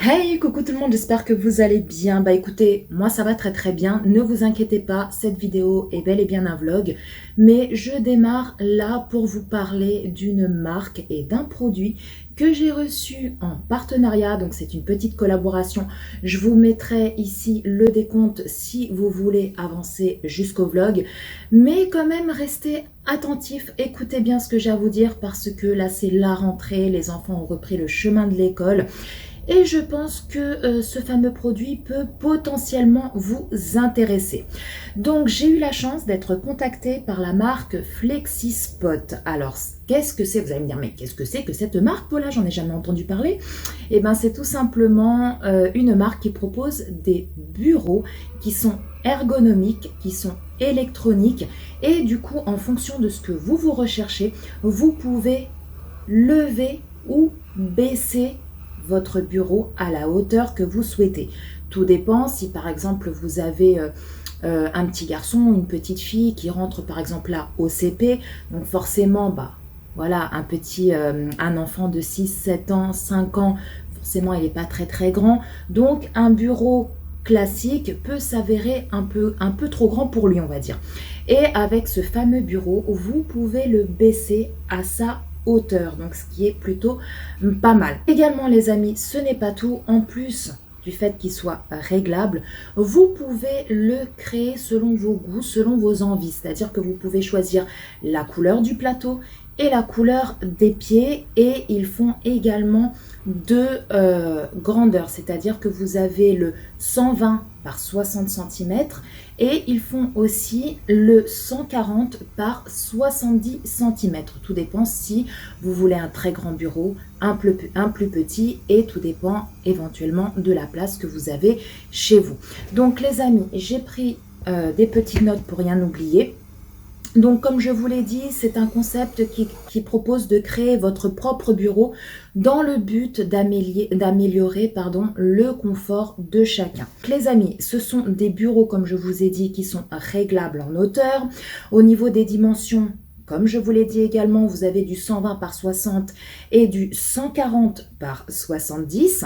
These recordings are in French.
Hey, coucou tout le monde, j'espère que vous allez bien. Bah écoutez, moi ça va très très bien, ne vous inquiétez pas, cette vidéo est bel et bien un vlog, mais je démarre là pour vous parler d'une marque et d'un produit que j'ai reçu en partenariat, donc c'est une petite collaboration. Je vous mettrai ici le décompte si vous voulez avancer jusqu'au vlog, mais quand même restez attentifs, écoutez bien ce que j'ai à vous dire parce que là c'est la rentrée, les enfants ont repris le chemin de l'école. Et je pense que ce fameux produit peut potentiellement vous intéresser. Donc j'ai eu la chance d'être contactée par la marque FlexiSpot. Alors qu'est-ce que c'est? Vous allez me dire, mais qu'est-ce que c'est que cette marque, Paula? J'en ai jamais entendu parler. Eh bien c'est tout simplement une marque qui propose des bureaux qui sont ergonomiques, qui sont électroniques. Et du coup, en fonction de ce que vous recherchez, vous pouvez lever ou baisser votre bureau à la hauteur que vous souhaitez. Tout dépend si par exemple vous avez un petit garçon, une petite fille qui rentre par exemple là au CP, donc forcément voilà un enfant de 6, 7 ans, 5 ans, forcément il n'est pas très très grand, donc un bureau classique peut s'avérer un peu trop grand pour lui, on va dire. Et avec ce fameux bureau, vous pouvez le baisser à sa hauteur, donc ce qui est plutôt pas mal. Également les amis, ce n'est pas tout, en plus du fait qu'il soit réglable, vous pouvez le créer selon vos goûts, selon vos envies, c'est-à-dire que vous pouvez choisir la couleur du plateau et la couleur des pieds, et ils font également de grandeur, c'est-à-dire que vous avez le 120 par 60 cm et ils font aussi le 140 par 70 cm. Tout dépend si vous voulez un très grand bureau, un plus petit, et tout dépend éventuellement de la place que vous avez chez vous. Donc les amis, j'ai pris des petites notes pour rien oublier. Donc, comme je vous l'ai dit, c'est un concept qui propose de créer votre propre bureau dans le but d'améliorer le confort de chacun. Les amis, ce sont des bureaux, comme je vous ai dit, qui sont réglables en hauteur. Au niveau des dimensions, comme je vous l'ai dit également, vous avez du 120 par 60 et du 140 par 70.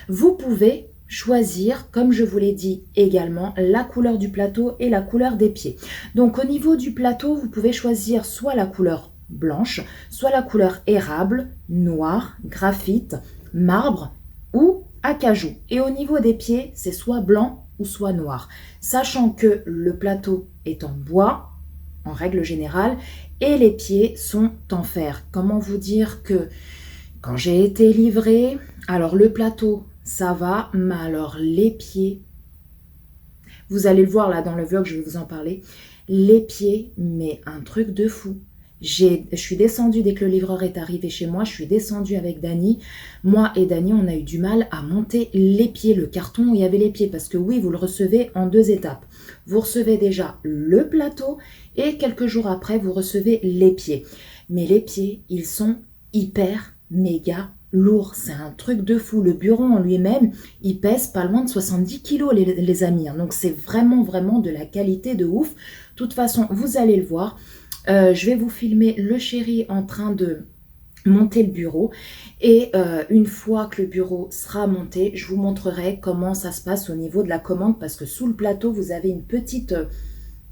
Vous pouvez choisir, comme je vous l'ai dit également, la couleur du plateau et la couleur des pieds. Donc au niveau du plateau, vous pouvez choisir soit la couleur blanche, soit la couleur érable, noir, graphite, marbre ou acajou. Et au niveau des pieds, c'est soit blanc ou soit noir. Sachant que le plateau est en bois, en règle générale, et les pieds sont en fer. Comment vous dire que quand j'ai été livrée, alors le plateau, ça va, mais alors les pieds, vous allez le voir là dans le vlog, je vais vous en parler. Les pieds, mais un truc de fou. Je suis descendue dès que le livreur est arrivé chez moi, je suis descendue avec Dani. Moi et Dani, on a eu du mal à monter les pieds, le carton où il y avait les pieds. Parce que oui, vous le recevez en 2 étapes. Vous recevez déjà le plateau et quelques jours après, vous recevez les pieds. Mais les pieds, ils sont hyper, méga lourd, c'est un truc de fou. Le bureau en lui-même, il pèse pas loin de 70 kilos les amis. Donc c'est vraiment de la qualité de ouf. De toute façon, vous allez le voir. Je vais vous filmer le chéri en train de monter le bureau. Et une fois que le bureau sera monté, je vous montrerai comment ça se passe au niveau de la commande. Parce que sous le plateau, vous avez une petite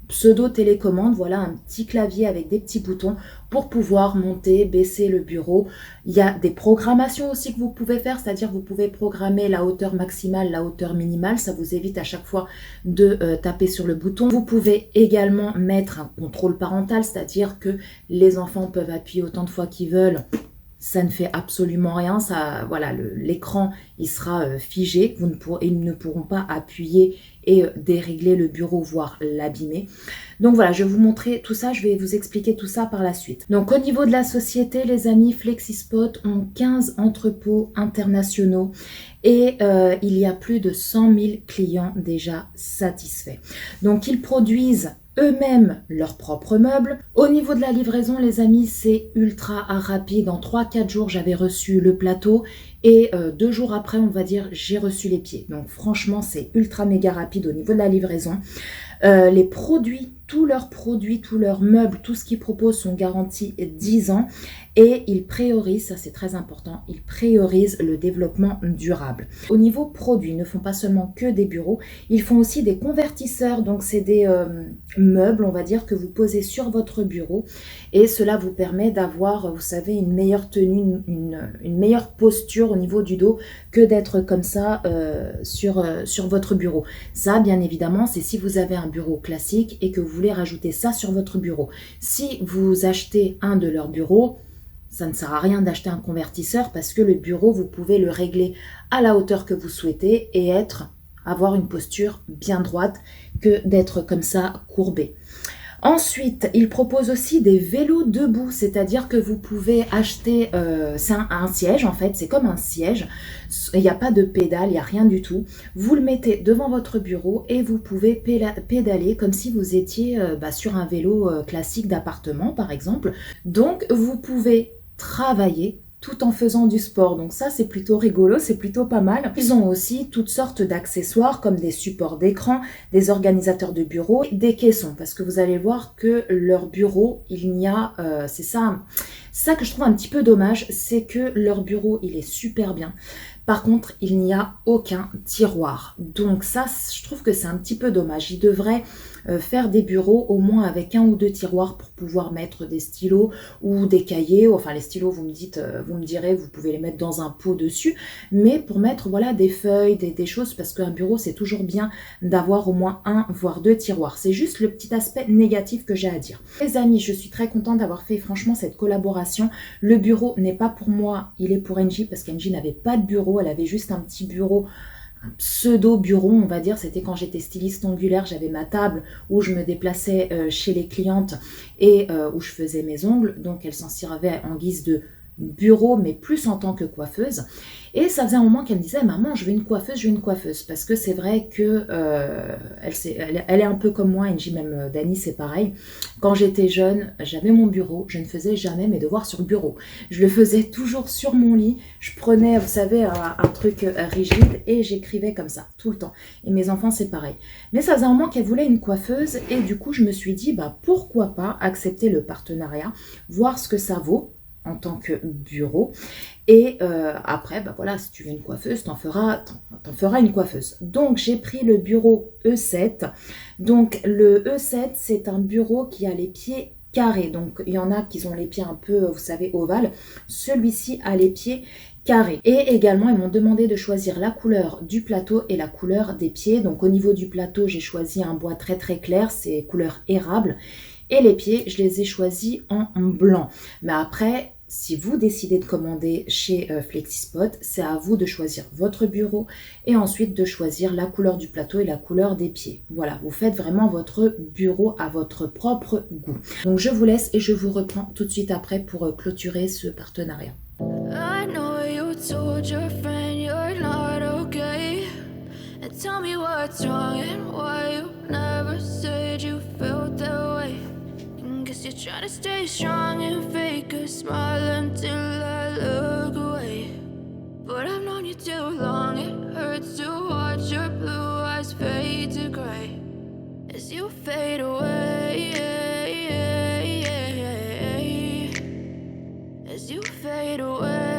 pseudo-télécommande, voilà, un petit clavier avec des petits boutons pour pouvoir monter, baisser le bureau. Il y a des programmations aussi que vous pouvez faire, c'est-à-dire vous pouvez programmer la hauteur maximale, la hauteur minimale, ça vous évite à chaque fois de taper sur le bouton. Vous pouvez également mettre un contrôle parental, c'est-à-dire que les enfants peuvent appuyer autant de fois qu'ils veulent. Ça ne fait absolument rien, ça, voilà, l'écran il sera figé, ils ne pourront pas appuyer et dérégler le bureau, voire l'abîmer. Donc voilà, je vais vous montrer tout ça, je vais vous expliquer tout ça par la suite. Donc au niveau de la société, les amis, FlexiSpot ont 15 entrepôts internationaux et il y a plus de 100 000 clients déjà satisfaits. Donc ils produisent eux-mêmes leurs propres meubles. Au niveau de la livraison, les amis, c'est ultra rapide. En 3-4 jours, j'avais reçu le plateau Et 2 jours après, on va dire, j'ai reçu les pieds. Donc franchement, c'est ultra méga rapide au niveau de la livraison. Les produits, tous leurs meubles, tout ce qu'ils proposent sont garantis 10 ans et ils priorisent, ça c'est très important, ils priorisent le développement durable. Au niveau produits, ils ne font pas seulement que des bureaux, ils font aussi des convertisseurs, donc c'est des meubles, on va dire, que vous posez sur votre bureau et cela vous permet d'avoir, vous savez, une meilleure tenue, une meilleure posture au niveau du dos que d'être comme ça sur votre bureau. Ça, bien évidemment, c'est si vous avez un bureau classique et que vous voulez rajouter ça sur votre bureau. Si vous achetez un de leurs bureaux, ça ne sert à rien d'acheter un convertisseur parce que le bureau, vous pouvez le régler à la hauteur que vous souhaitez et avoir une posture bien droite que d'être comme ça courbé. Ensuite, il propose aussi des vélos debout, c'est-à-dire que vous pouvez acheter, c'est un siège en fait, c'est comme un siège, il n'y a pas de pédale, il n'y a rien du tout. Vous le mettez devant votre bureau et vous pouvez pédaler comme si vous étiez sur un vélo classique d'appartement par exemple. Donc vous pouvez travailler tout en faisant du sport. Donc ça, c'est plutôt rigolo, c'est plutôt pas mal. Ils ont aussi toutes sortes d'accessoires comme des supports d'écran, des organisateurs de bureau, des caissons. Parce que vous allez voir que leur bureau, il n'y a... c'est ça que je trouve un petit peu dommage, c'est que leur bureau, il est super bien. Par contre, il n'y a aucun tiroir. Donc ça, je trouve que c'est un petit peu dommage. Ils devraient faire des bureaux au moins avec 1 ou 2 tiroirs pour pouvoir mettre des stylos ou des cahiers. Enfin, les stylos, vous me direz, vous pouvez les mettre dans un pot dessus. Mais pour mettre voilà, des feuilles, des choses, parce qu'un bureau, c'est toujours bien d'avoir au moins 1 voire 2 tiroirs. C'est juste le petit aspect négatif que j'ai à dire. Les amis, je suis très contente d'avoir fait franchement cette collaboration. Le bureau n'est pas pour moi, il est pour Angie parce qu'Angie n'avait pas de bureau. Elle avait juste un petit bureau, un pseudo-bureau, on va dire. C'était quand j'étais styliste ongulaire, j'avais ma table où je me déplaçais chez les clientes et où je faisais mes ongles. Donc, elle s'en servait en guise de bureau, mais plus en tant que coiffeuse. Et ça faisait un moment qu'elle me disait, maman, je veux une coiffeuse, parce que c'est vrai que elle est un peu comme moi, Angie, même Dani, c'est pareil. Quand j'étais jeune, j'avais mon bureau, je ne faisais jamais mes devoirs sur le bureau. Je le faisais toujours sur mon lit, je prenais, vous savez, un truc rigide et j'écrivais comme ça, tout le temps. Et mes enfants, c'est pareil. Mais ça faisait un moment qu'elle voulait une coiffeuse et du coup, je me suis dit, pourquoi pas accepter le partenariat, voir ce que ça vaut en tant que bureau. Et après, voilà, si tu veux une coiffeuse, t'en feras une coiffeuse. Donc, j'ai pris le bureau E7. Donc, le E7, c'est un bureau qui a les pieds carrés. Donc, il y en a qui ont les pieds un peu, vous savez, ovales. Celui-ci a les pieds carrés. Et également, ils m'ont demandé de choisir la couleur du plateau et la couleur des pieds. Donc, au niveau du plateau, j'ai choisi un bois très très clair. C'est couleur érable. Et les pieds, je les ai choisis en blanc. Mais après, si vous décidez de commander chez Flexispot, c'est à vous de choisir votre bureau et ensuite de choisir la couleur du plateau et la couleur des pieds. Voilà, vous faites vraiment votre bureau à votre propre goût. Donc je vous laisse et je vous reprends tout de suite après pour clôturer ce partenariat. I know you told your friend you're not okay. And tell me what's wrong and why you never said you felt that way. Guess you're trying to stay strong and fake a smile until I look away. But I've known you too long, it hurts to watch your blue eyes fade to gray as you fade away, as you fade away.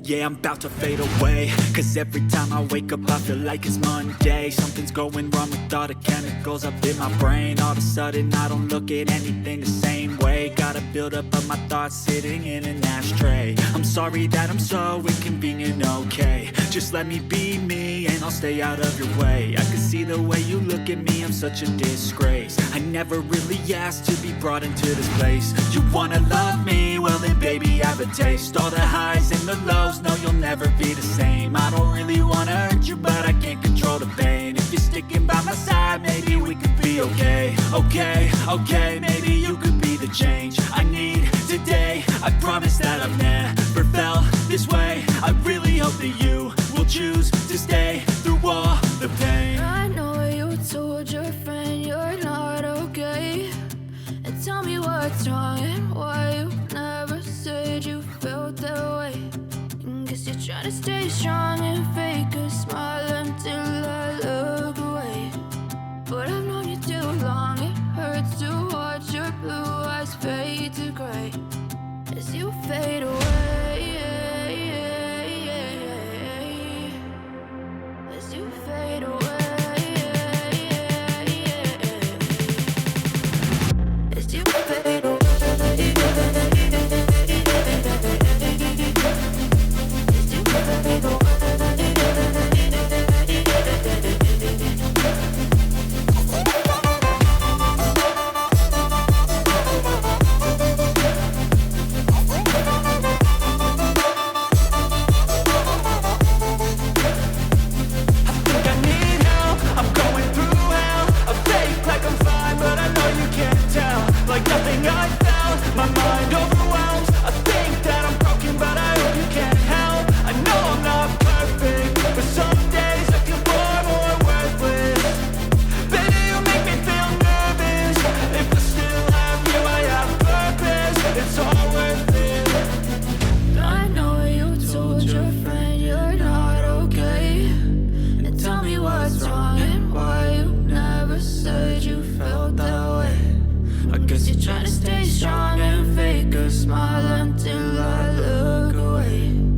Yeah, I'm about to fade away, cause every time I wake up I feel like it's Monday. Something's going wrong with all the chemicals up in my brain. All of a sudden I don't look at anything the same way. Gotta build up of my thoughts sitting in an ashtray. I'm sorry that I'm so inconvenient, okay. Just let me be me and I'll stay out of your way. I can see the way you look at me, I'm such a disgrace. I never really asked to be brought into this place. You wanna love me? Well then baby have a taste. All the highs and the lows, no you'll never be the same. I don't really wanna hurt you but I can't control the pain. If you're sticking by my side maybe we could be okay. Okay, maybe you could be the change I need today. I promise that I've never felt this way. I really hope that you will choose to stay through all the pain. I know you told your friend you're not okay. And tell me what's wrong and why you never Try to stay strong and fake a smile until I look away. But I've known you too long, it hurts to watch your blue eyes fade to gray as you fade away. As you fade away. As you fade away.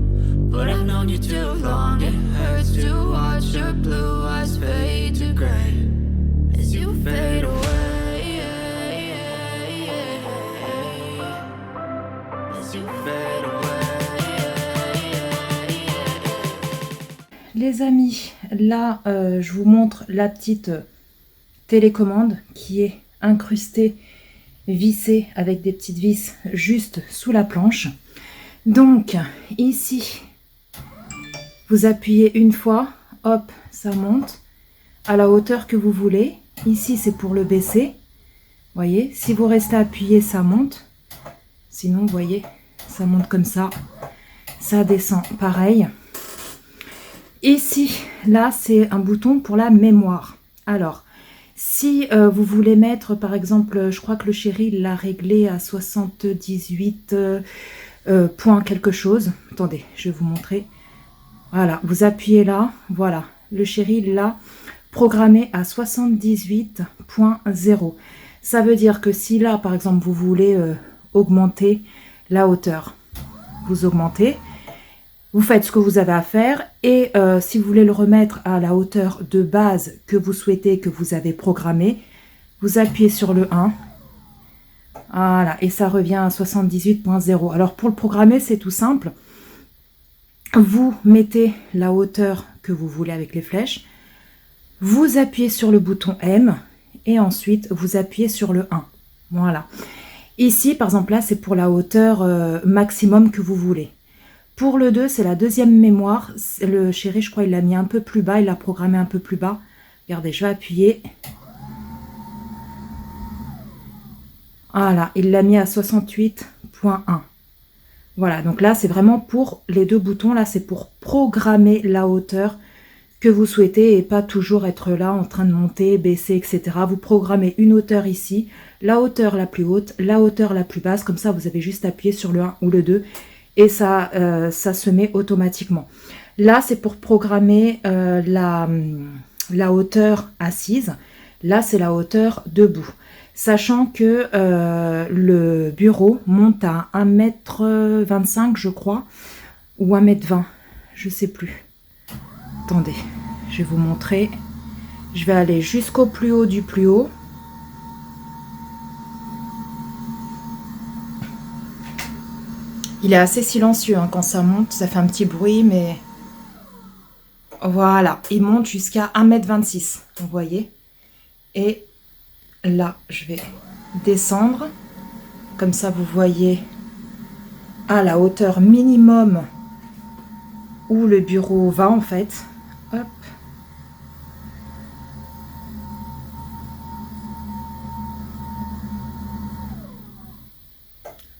Les amis, là je vous montre la petite télécommande qui est incrustée, vissée avec des petites vis juste sous la planche. Donc ici, vous appuyez une fois, hop, ça monte à la hauteur que vous voulez. Ici c'est pour le baisser, voyez, si vous restez appuyé ça monte, sinon vous voyez ça monte comme ça, ça descend pareil. Ici, là, c'est un bouton pour la mémoire. Alors, si vous voulez mettre, par exemple, je crois que le chéri l'a réglé à 78 points quelque chose. Attendez, je vais vous montrer. Voilà, vous appuyez là. Voilà, le chéri l'a programmé à 78.0. Ça veut dire que si là, par exemple, vous voulez augmenter la hauteur, vous augmentez. Vous faites ce que vous avez à faire et si vous voulez le remettre à la hauteur de base que vous souhaitez, que vous avez programmé, vous appuyez sur le 1. Voilà, et ça revient à 78.0. Alors pour le programmer, c'est tout simple. Vous mettez la hauteur que vous voulez avec les flèches. Vous appuyez sur le bouton M et ensuite vous appuyez sur le 1. Voilà. Ici, par exemple, là, c'est pour la hauteur maximum que vous voulez. Pour le 2, c'est la deuxième mémoire. Le chéri, je crois, il l'a mis un peu plus bas. Il l'a programmé un peu plus bas. Regardez, je vais appuyer. Voilà, il l'a mis à 68.1. Voilà, donc là, c'est vraiment pour les deux boutons. Là, c'est pour programmer la hauteur que vous souhaitez et pas toujours être là en train de monter, baisser, etc. Vous programmez une hauteur ici, la hauteur la plus haute, la hauteur la plus basse. Comme ça, vous avez juste appuyé sur le 1 ou le 2. Et ça se met automatiquement. Là, c'est pour programmer la hauteur assise. Là, c'est la hauteur debout. Sachant que le bureau monte à 1,25 m, je crois, ou 1,20 m, je sais plus. Attendez, je vais vous montrer. Je vais aller jusqu'au plus haut du plus haut. Il est assez silencieux hein, quand ça monte, ça fait un petit bruit, mais voilà, il monte jusqu'à 1,26 m, vous voyez. Et là, je vais descendre, comme ça vous voyez à la hauteur minimum où le bureau va en fait. Hop.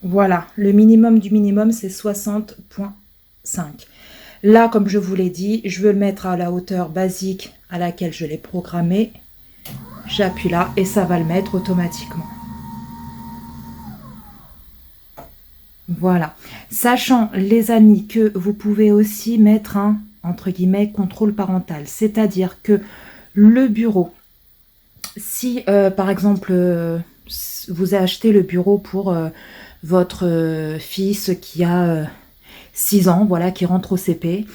Voilà, le minimum du minimum, c'est 60.5. Là, comme je vous l'ai dit, je veux le mettre à la hauteur basique à laquelle je l'ai programmé. J'appuie là et ça va le mettre automatiquement. Voilà. Sachant, les amis, que vous pouvez aussi mettre un, entre guillemets, contrôle parental. C'est-à-dire que le bureau, si, par exemple, vous achetez le bureau pour votre fils qui a 6 ans, voilà, qui rentre au CP,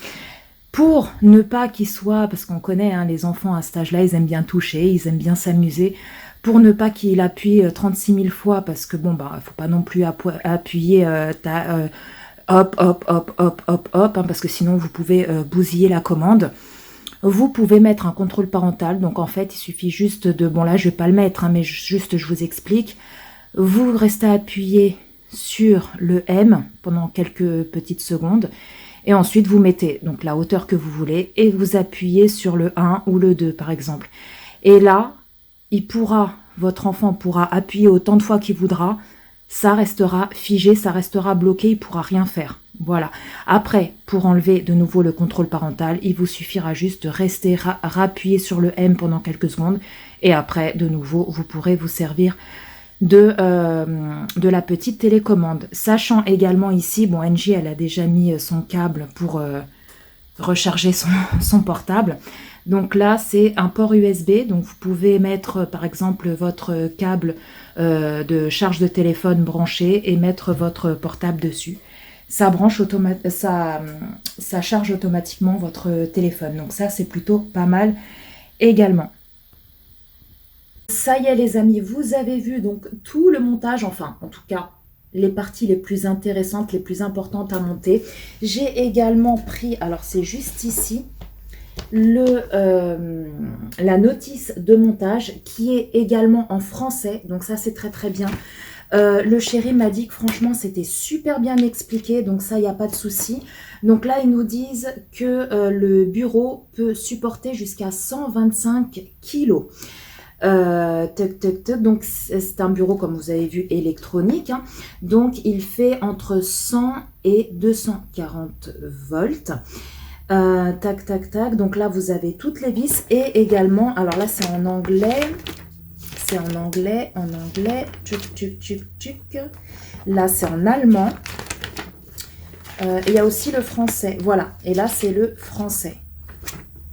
pour ne pas qu'il soit, parce qu'on connaît hein, les enfants à cet âge-là, ils aiment bien toucher, ils aiment bien s'amuser, pour ne pas qu'il appuie 36 000 fois, parce que bon, bah, faut pas non plus appuyer hop, hop, hop, hop, hop, hop, hein, parce que sinon vous pouvez bousiller la commande. Vous pouvez mettre un contrôle parental, donc en fait il suffit juste de, bon là je vais pas le mettre, hein, mais juste je vous explique. Vous restez appuyé sur le M pendant quelques petites secondes, et ensuite vous mettez donc la hauteur que vous voulez, et vous appuyez sur le 1 ou le 2 par exemple. Et là, votre enfant pourra appuyer autant de fois qu'il voudra, ça restera figé, ça restera bloqué, il ne pourra rien faire. Voilà. Après, pour enlever de nouveau le contrôle parental, il vous suffira juste de rester rappuyer sur le M pendant quelques secondes, et après, de nouveau, vous pourrez vous servir de la petite télécommande. Sachant également ici, bon, Angie, elle a déjà mis son câble pour recharger son portable. Donc là, c'est un port USB, donc vous pouvez mettre par exemple votre câble de charge de téléphone branché et mettre votre portable dessus. Ça charge automatiquement votre téléphone, donc ça c'est plutôt pas mal également. Ça y est les amis, vous avez vu donc tout le montage, enfin en tout cas les parties les plus intéressantes, les plus importantes à monter. J'ai également pris, alors c'est juste ici, la notice de montage qui est également en français, donc ça c'est très très bien. Le chéri m'a dit que franchement c'était super bien expliqué, donc ça il n'y a pas de souci. Donc là ils nous disent que le bureau peut supporter jusqu'à 125 kilos. Donc c'est un bureau comme vous avez vu électronique, hein. Donc il fait entre 100 et 240 volts. Tac tac tac, donc là vous avez toutes les vis, et également, alors là c'est en anglais, tchuc tchuc tchuc tchuc, là c'est en allemand, il y a aussi le français, voilà, et là c'est le français.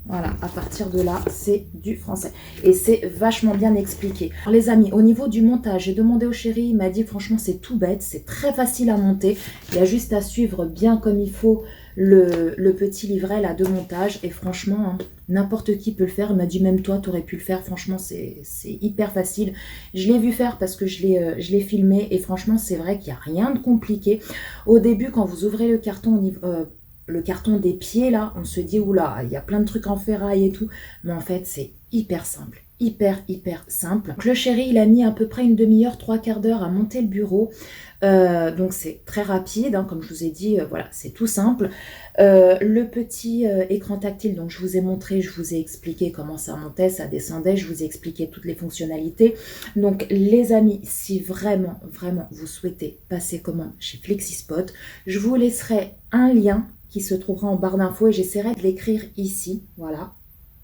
Voilà, à partir de là, c'est du français. Et c'est vachement bien expliqué. Alors les amis, au niveau du montage, j'ai demandé au chéri, il m'a dit franchement c'est tout bête, c'est très facile à monter. Il y a juste à suivre bien comme il faut le petit livret là de montage. Et franchement, hein, n'importe qui peut le faire. Il m'a dit même toi, tu aurais pu le faire. Franchement, c'est hyper facile. Je l'ai vu faire parce que je l'ai filmé. Et franchement, c'est vrai qu'il n'y a rien de compliqué. Au début, quand vous ouvrez le carton au niveau... le carton des pieds là, on se dit oula, il y a plein de trucs en ferraille et tout, mais en fait c'est hyper simple, hyper simple. Donc, le chéri il a mis à peu près une demi-heure, 3/4 d'heure à monter le bureau, donc c'est très rapide, hein, comme je vous ai dit, voilà, c'est tout simple. Le petit écran tactile, donc je vous ai montré, je vous ai expliqué comment ça montait, ça descendait, je vous ai expliqué toutes les fonctionnalités. Donc les amis, si vraiment vous souhaitez passer commande chez Flexispot, je vous laisserai un lien qui se trouvera en barre d'infos, et j'essaierai de l'écrire ici, voilà,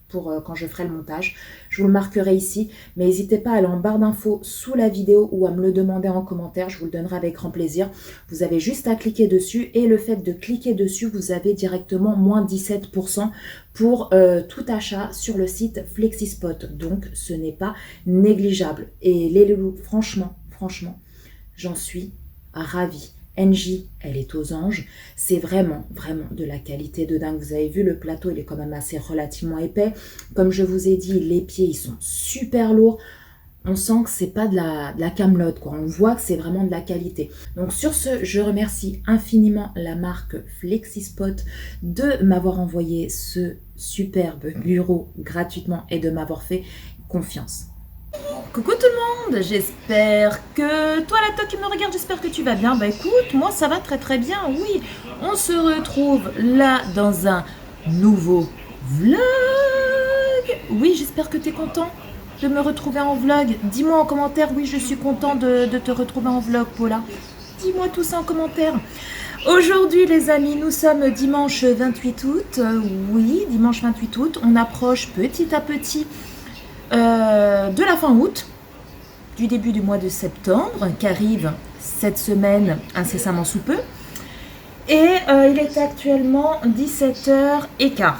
pour quand je ferai le montage. Je vous le marquerai ici, mais n'hésitez pas à aller en barre d'infos sous la vidéo ou à me le demander en commentaire, je vous le donnerai avec grand plaisir. Vous avez juste à cliquer dessus, et le fait de cliquer dessus, vous avez directement moins 17% pour tout achat sur le site Flexispot, donc ce n'est pas négligeable. Et les loulous, franchement, j'en suis ravie. Angie, elle est aux anges, c'est vraiment de la qualité de dingue. Vous avez vu, le plateau il est quand même assez relativement épais, comme je vous ai dit, les pieds ils sont super lourds, on sent que c'est pas de la camelote quoi, on voit que c'est vraiment de la qualité. Donc sur ce, je remercie infiniment la marque Flexispot de m'avoir envoyé ce superbe bureau gratuitement et de m'avoir fait confiance. Coucou tout le monde, j'espère que toi là qui me regarde, j'espère que tu vas bien. Bah écoute, moi ça va très bien, oui. On se retrouve là dans un nouveau vlog. Oui, j'espère que tu es content de me retrouver en vlog. Dis-moi en commentaire, oui je suis content de te retrouver en vlog Paula. Dis-moi tout ça en commentaire. Aujourd'hui les amis, nous sommes dimanche 28 août. Oui, dimanche 28 août, on approche petit à petit de la fin août, du début du mois de septembre, qu'arrive cette semaine incessamment sous peu. Et il est actuellement 17h15.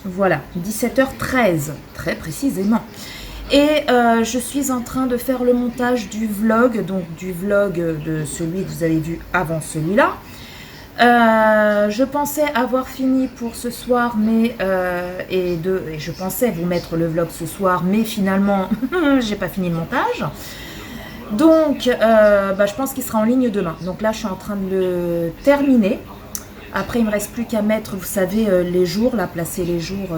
Voilà, 17h13, très précisément. Et je suis en train de faire le montage du vlog, donc du vlog de celui que vous avez vu avant celui-là. Je pensais avoir fini pour ce soir, mais et je pensais vous mettre le vlog ce soir, mais finalement, j'ai pas fini le montage. Donc, je pense qu'il sera en ligne demain. Donc là, je suis en train de le terminer. Après, il me reste plus qu'à mettre, vous savez, les jours, là, placer les jours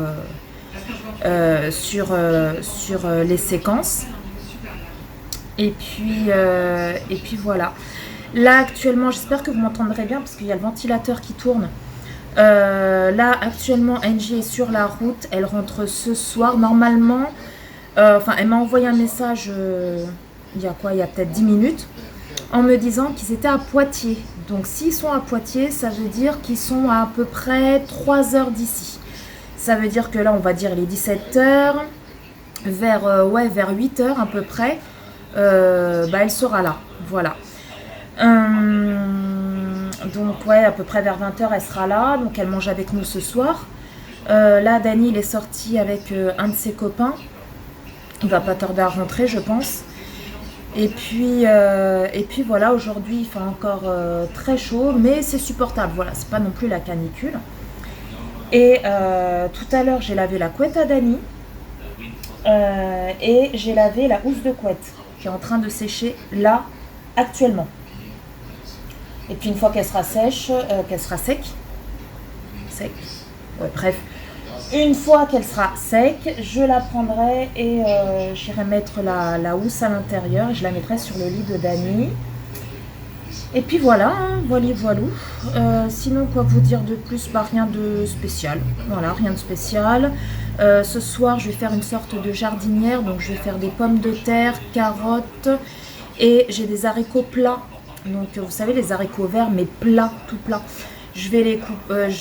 sur les séquences. Et puis voilà. Là, actuellement, j'espère que vous m'entendrez bien parce qu'il y a le ventilateur qui tourne. Là, actuellement, Angie est sur la route. Elle rentre ce soir. Normalement, elle m'a envoyé un message... il y a peut-être 10 minutes, en me disant qu'ils étaient à Poitiers. Donc s'ils sont à Poitiers, ça veut dire qu'ils sont à peu près 3 heures d'ici. Ça veut dire que là, on va dire les 17h, vers 8h à peu près, elle sera là. Voilà. Donc à peu près vers 20h, elle sera là. Donc elle mange avec nous ce soir. Là, Dany, il est sorti avec un de ses copains. Il va pas tarder à rentrer, je pense. Et puis voilà, aujourd'hui il fait encore très chaud, mais c'est supportable. Voilà, c'est pas non plus la canicule. Et tout à l'heure, j'ai lavé la couette à Dany. Et j'ai lavé la housse de couette qui est en train de sécher là, actuellement. Et puis une fois qu'elle sera sèche, qu'elle sera sec. Bref. Une fois qu'elle sera sec, je la prendrai et j'irai mettre la housse à l'intérieur. Je la mettrai sur le lit de Dany. Et puis voilà, voilà. Sinon, quoi vous dire de plus? Rien de spécial. Voilà, rien de spécial. Ce soir, je vais faire une sorte de jardinière. Donc, je vais faire des pommes de terre, carottes et j'ai des haricots plats. Donc, vous savez, les haricots verts, mais plats, tout plats. Je vais les couper,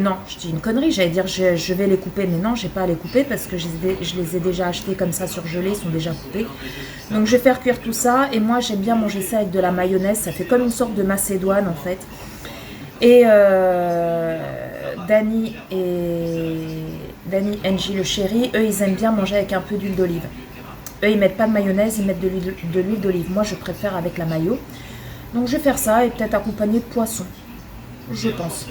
non, je dis une connerie, j'allais dire je vais les couper, mais non, j'ai pas à les couper parce que je les ai déjà achetés comme ça surgelés, ils sont déjà coupés. Donc je vais faire cuire tout ça, et moi j'aime bien manger ça avec de la mayonnaise, ça fait comme une sorte de macédoine en fait. Et Dany, Angie, le chéri, eux ils aiment bien manger avec un peu d'huile d'olive. Eux ils mettent pas de mayonnaise, ils mettent de l'huile d'olive, moi je préfère avec la mayo. Donc je vais faire ça et peut-être accompagné de poisson. Je pense.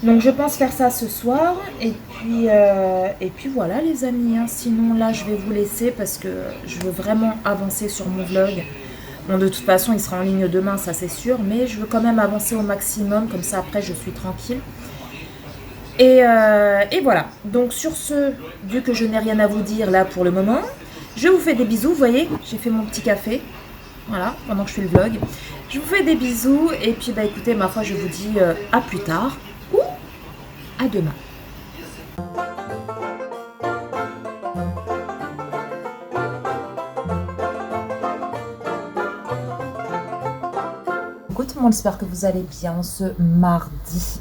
Donc je pense faire ça ce soir. Et puis voilà les amis. Sinon là je vais vous laisser parce que je veux vraiment avancer sur mon vlog. Bon de toute façon il sera en ligne demain, ça c'est sûr. Mais je veux quand même avancer au maximum. Comme ça après je suis tranquille. Et voilà. Donc sur ce, vu que je n'ai rien à vous dire là pour le moment, je vous fais des bisous. Vous voyez, j'ai fait mon petit café. Voilà, pendant que je fais le vlog. Je vous fais des bisous et puis écoutez, ma foi, je vous dis à plus tard ou à demain. Coucou tout le monde, j'espère que vous allez bien ce mardi.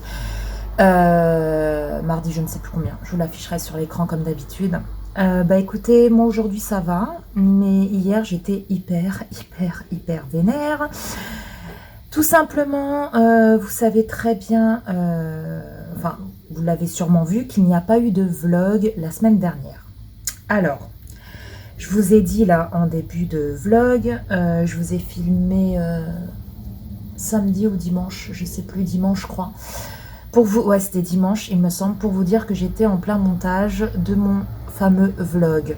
Mardi, je ne sais plus combien. Je vous l'afficherai sur l'écran comme d'habitude. Écoutez, moi aujourd'hui ça va, mais hier j'étais hyper vénère. Tout simplement, vous savez très bien, vous l'avez sûrement vu, qu'il n'y a pas eu de vlog la semaine dernière. Alors, je vous ai dit là en début de vlog, je vous ai filmé samedi ou dimanche, je sais plus, dimanche je crois. Pour vous, ouais c'était dimanche il me semble, pour vous dire que j'étais en plein montage de mon fameux vlog.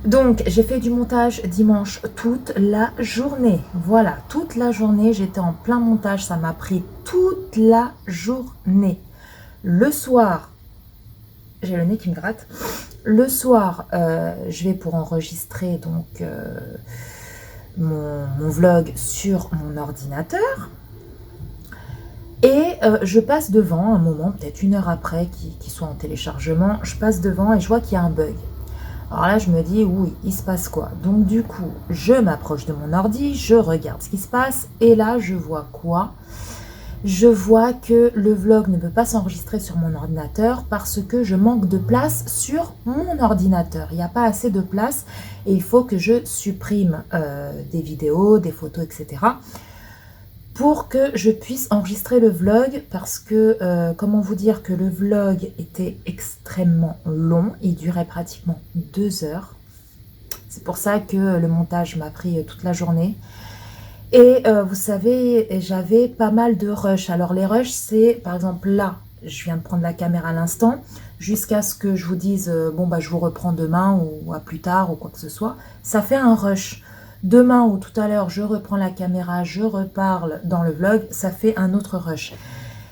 Donc j'ai fait du montage dimanche toute la journée. Voilà, toute la journée j'étais en plein montage, ça m'a pris toute la journée. Le soir, j'ai le nez qui me gratte. Le soir, je vais pour enregistrer donc mon vlog sur mon ordinateur. Et je passe devant un moment, peut-être une heure après qu'il soit en téléchargement, je passe devant et je vois qu'il y a un bug. Alors là, je me dis, oui, il se passe quoi? Donc du coup, je m'approche de mon ordi, je regarde ce qui se passe et là, je vois quoi? je vois que le vlog ne peut pas s'enregistrer sur mon ordinateur parce que je manque de place sur mon ordinateur. Il n'y a pas assez de place et il faut que je supprime des vidéos, des photos, etc. pour que je puisse enregistrer le vlog parce que, comment vous dire, que le vlog était extrêmement long. Il durait pratiquement 2 heures. C'est pour ça que le montage m'a pris toute la journée. Et vous savez, j'avais pas mal de rushs. Alors les rushs, c'est par exemple là, je viens de prendre la caméra à l'instant, jusqu'à ce que je vous dise, bon bah je vous reprends demain ou à plus tard ou quoi que ce soit. Ça fait un rush. Demain ou tout à l'heure, je reprends la caméra, je reparle dans le vlog, ça fait un autre rush.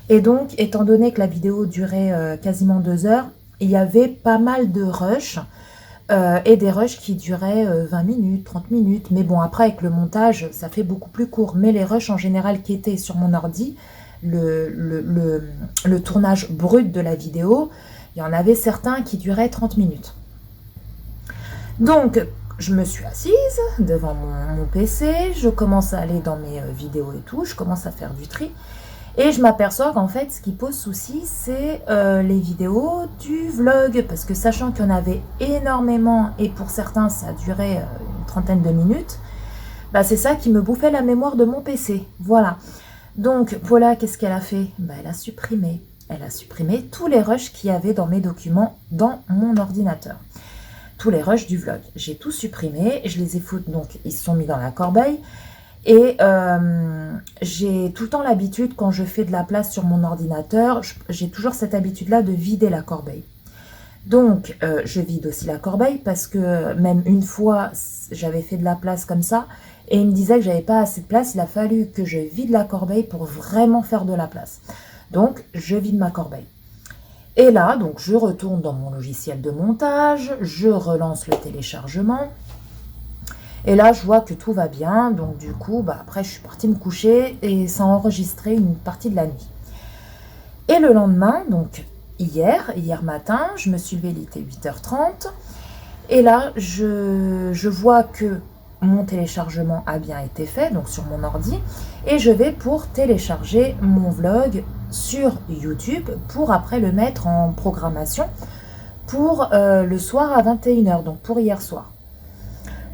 Et donc, étant donné que la vidéo durait quasiment 2 heures, il y avait pas mal de rushs. Et des rushs qui duraient 20 minutes, 30 minutes. Mais bon, après, avec le montage, ça fait beaucoup plus court. Mais les rushs, en général, qui étaient sur mon ordi, le tournage brut de la vidéo, il y en avait certains qui duraient 30 minutes. Donc, je me suis assise devant mon PC, je commence à aller dans mes vidéos et tout, je commence à faire du tri. Et je m'aperçois qu'en fait, ce qui pose souci, c'est les vidéos du vlog. Parce que sachant qu'il y en avait énormément, et pour certains, ça durait une trentaine de minutes, bah, c'est ça qui me bouffait la mémoire de mon PC. Voilà. Donc, Paula, qu'est-ce qu'elle a fait? Bah, elle a supprimé. Elle a supprimé tous les rushs qu'il y avait dans mes documents dans mon ordinateur. Tous les rushs du vlog. J'ai tout supprimé, je les ai foutus, donc ils se sont mis dans la corbeille. Et j'ai tout le temps l'habitude, quand je fais de la place sur mon ordinateur, j'ai toujours cette habitude-là de vider la corbeille. Donc, je vide aussi la corbeille parce que même une fois, j'avais fait de la place comme ça et il me disait que j'avais pas assez de place. Il a fallu que je vide la corbeille pour vraiment faire de la place. Donc, je vide ma corbeille. Et là, donc, je retourne dans mon logiciel de montage, je relance le téléchargement. Et là, je vois que tout va bien. Donc, du coup, bah, après, je suis partie me coucher et ça a enregistré une partie de la nuit. Et le lendemain, donc hier matin, je me suis levée, il était 8h30. Et là, je vois que mon téléchargement a bien été fait, donc sur mon ordi. Et je vais pour télécharger mon vlog sur YouTube pour après le mettre en programmation pour le soir à 21h, donc pour hier soir.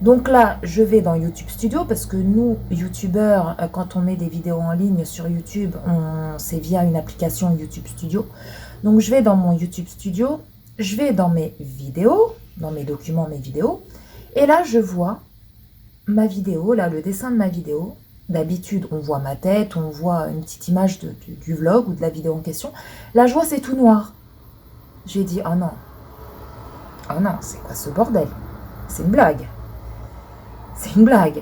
Donc là, je vais dans YouTube Studio parce que nous, YouTubeurs, quand on met des vidéos en ligne sur YouTube, c'est via une application YouTube Studio. Donc je vais dans mon YouTube Studio, je vais dans mes vidéos, dans mes documents, mes vidéos. Et là, je vois ma vidéo, là, le dessin de ma vidéo. D'habitude, on voit ma tête, on voit une petite image du vlog ou de la vidéo en question. Là, je vois, c'est tout noir. J'ai dit, oh non, c'est quoi ce bordel? C'est une blague. C'est une blague.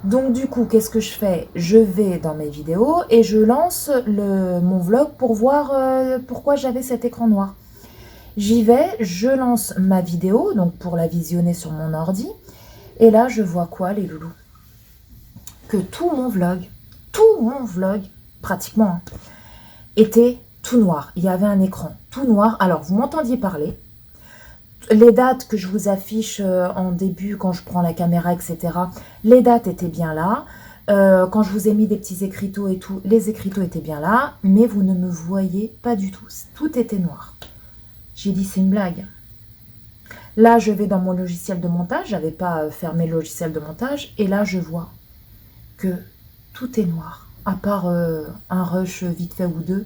Donc du coup, qu'est-ce que je fais? Je vais dans mes vidéos et je lance mon vlog pour voir pourquoi j'avais cet écran noir. J'y vais, je lance ma vidéo, donc pour la visionner sur mon ordi. Et là, je vois quoi, les loulous? Que tout mon vlog, pratiquement, hein, était tout noir. Il y avait un écran tout noir. Alors, vous m'entendiez parler. Les dates que je vous affiche en début, quand je prends la caméra, etc., les dates étaient bien là. Quand je vous ai mis des petits écriteaux et tout, les écriteaux étaient bien là, mais vous ne me voyez pas du tout. Tout était noir. J'ai dit, c'est une blague. Là, je vais dans mon logiciel de montage. Je n'avais pas fermé le logiciel de montage. Et là, je vois que tout est noir, à part un rush vite fait ou deux,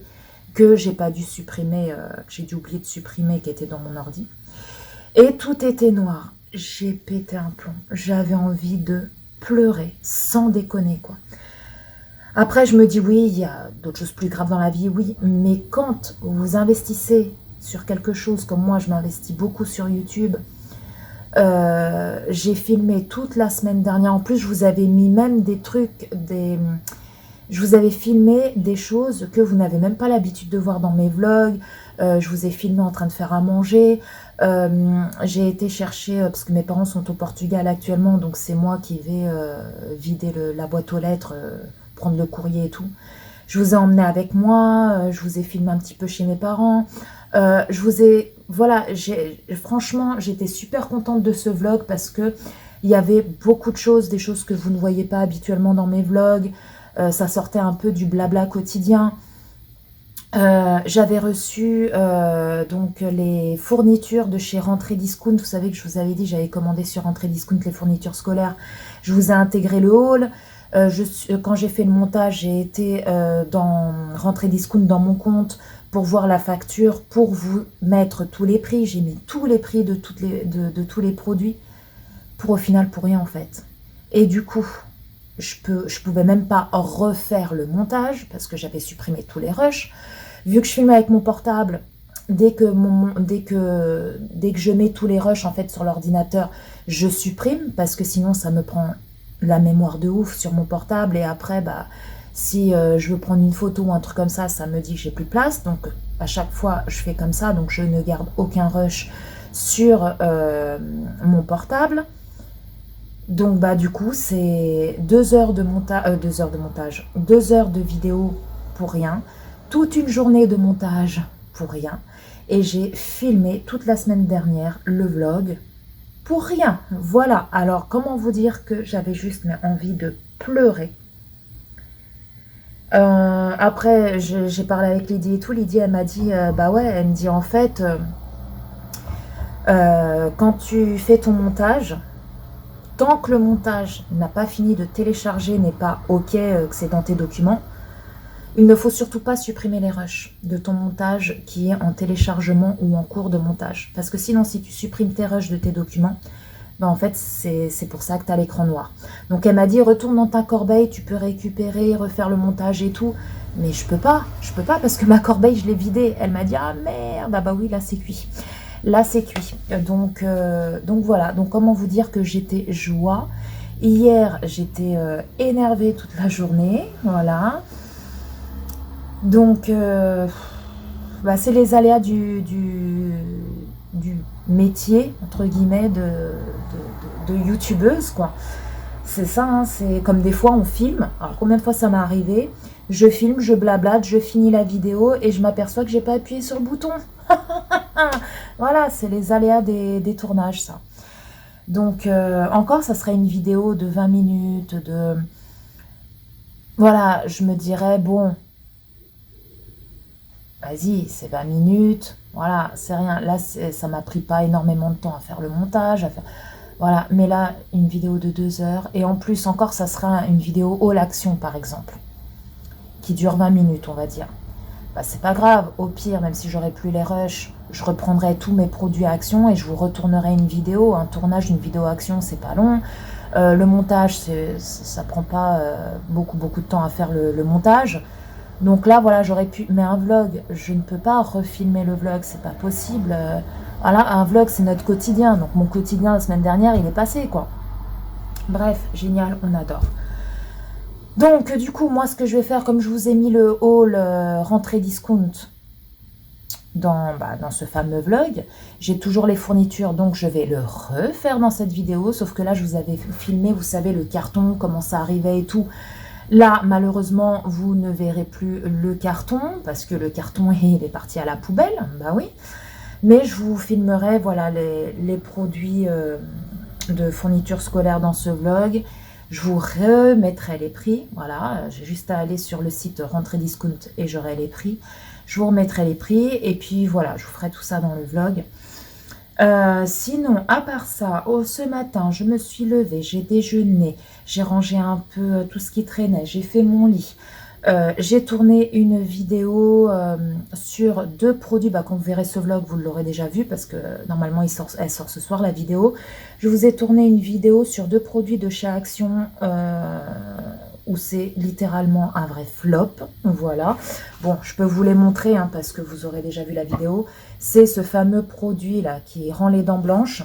que j'ai pas dû supprimer, que j'ai dû oublier de supprimer, qui était dans mon ordi. Et tout était noir. J'ai pété un plomb. J'avais envie de pleurer, sans déconner, quoi. Après, je me dis, oui, il y a d'autres choses plus graves dans la vie, oui. Mais quand vous investissez sur quelque chose, comme moi, je m'investis beaucoup sur YouTube, j'ai filmé toute la semaine dernière. En plus, je vous avais mis même des trucs, je vous avais filmé des choses que vous n'avez même pas l'habitude de voir dans mes vlogs. Je vous ai filmé en train de faire à manger. J'ai été chercher, parce que mes parents sont au Portugal actuellement, donc c'est moi qui vais vider la boîte aux lettres, prendre le courrier et tout. Je vous ai emmené avec moi, je vous ai filmé un petit peu chez mes parents. Voilà, franchement, j'étais super contente de ce vlog parce que il y avait beaucoup de choses, des choses que vous ne voyez pas habituellement dans mes vlogs. Ça sortait un peu du blabla quotidien. J'avais reçu donc les fournitures de chez Rentrée Discount. Vous savez que je vous avais dit, j'avais commandé sur Rentrée Discount les fournitures scolaires. Je vous ai intégré le haul. Quand j'ai fait le montage, j'ai été dans Rentrée Discount dans mon compte pour voir la facture, pour vous mettre tous les prix. J'ai mis tous les prix de tous les produits pour au final pour rien en fait. Et du coup, je pouvais même pas refaire le montage parce que j'avais supprimé tous les rushs. Vu que je filme avec mon portable, dès que je mets tous les rushs en fait sur l'ordinateur, je supprime parce que sinon ça me prend la mémoire de ouf sur mon portable et après bah si je veux prendre une photo ou un truc comme ça me dit que j'ai plus de place. Donc à chaque fois je fais comme ça, donc je ne garde aucun rush sur mon portable. Donc bah du coup c'est 2 heures de montage, 2 heures de vidéo pour rien, toute une journée de montage pour rien, et j'ai filmé toute la semaine dernière le vlog pour rien. Voilà, alors comment vous dire que j'avais juste envie de pleurer. Après j'ai parlé avec Lydie et tout. Lydie elle m'a dit bah ouais, elle me dit en fait quand tu fais ton montage, tant que le montage n'a pas fini de télécharger, n'est pas ok, que c'est dans tes documents, il ne faut surtout pas supprimer les rushs de ton montage qui est en téléchargement ou en cours de montage. Parce que sinon, si tu supprimes tes rushs de tes documents, ben en fait, c'est pour ça que tu as l'écran noir. Donc elle m'a dit, retourne dans ta corbeille, tu peux récupérer, refaire le montage et tout. Mais je peux pas parce que ma corbeille, je l'ai vidée. Elle m'a dit, ah merde, ah bah oui, là c'est cuit. Là c'est cuit. Donc voilà, donc comment vous dire que j'étais joie. Hier, j'étais énervée toute la journée, voilà. Donc, bah, c'est les aléas du métier, entre guillemets, de youtubeuse, quoi. C'est ça, hein, c'est comme des fois on filme. Alors, combien de fois ça m'est arrivé? Je filme, je blablate, je finis la vidéo et je m'aperçois que j'ai pas appuyé sur le bouton. Voilà, c'est les aléas des tournages, ça. Donc, encore, ça serait une vidéo de 20 minutes, Voilà, je me dirais, bon... Vas-y, c'est 20 minutes, voilà, c'est rien. Là, ça m'a pris pas énormément de temps à faire le montage, voilà. Mais là, une vidéo de 2 heures, et en plus encore, ça sera une vidéo all action, par exemple, qui dure 20 minutes, on va dire. Bah, c'est pas grave, au pire, même si j'aurais plus les rushs, je reprendrai tous mes produits à action et je vous retournerai une vidéo. Un tournage d'une vidéo action, c'est pas long. Le montage, ça prend pas beaucoup de temps à faire le montage. Donc là, voilà, j'aurais pu... Mais un vlog, je ne peux pas refilmer le vlog, c'est pas possible. Voilà, un vlog, c'est notre quotidien. Donc mon quotidien, la semaine dernière, il est passé, quoi. Bref, génial, on adore. Donc, du coup, moi, ce que je vais faire, comme je vous ai mis le haul Rentrée Discount dans ce fameux vlog, j'ai toujours les fournitures, donc je vais le refaire dans cette vidéo. Sauf que là, je vous avais filmé, vous savez, le carton, comment ça arrivait et tout. Là, malheureusement, vous ne verrez plus le carton, parce que le carton, il est parti à la poubelle, bah oui. Mais je vous filmerai, voilà, les produits de fourniture scolaire dans ce vlog. Je vous remettrai les prix, voilà. J'ai juste à aller sur le site Rentrée Discount et j'aurai les prix. Je vous remettrai les prix, et puis voilà, je vous ferai tout ça dans le vlog. Sinon, à part ça, ce matin, je me suis levée, j'ai déjeuné, j'ai rangé un peu tout ce qui traînait, j'ai fait mon lit. J'ai tourné une vidéo sur 2 produits. Bah, quand vous verrez ce vlog, vous l'aurez déjà vu parce que normalement, elle sort ce soir, la vidéo. Je vous ai tourné une vidéo sur 2 produits de chez Action où c'est littéralement un vrai flop. Voilà. Bon, je peux vous les montrer hein, parce que vous aurez déjà vu la vidéo. C'est ce fameux produit là qui rend les dents blanches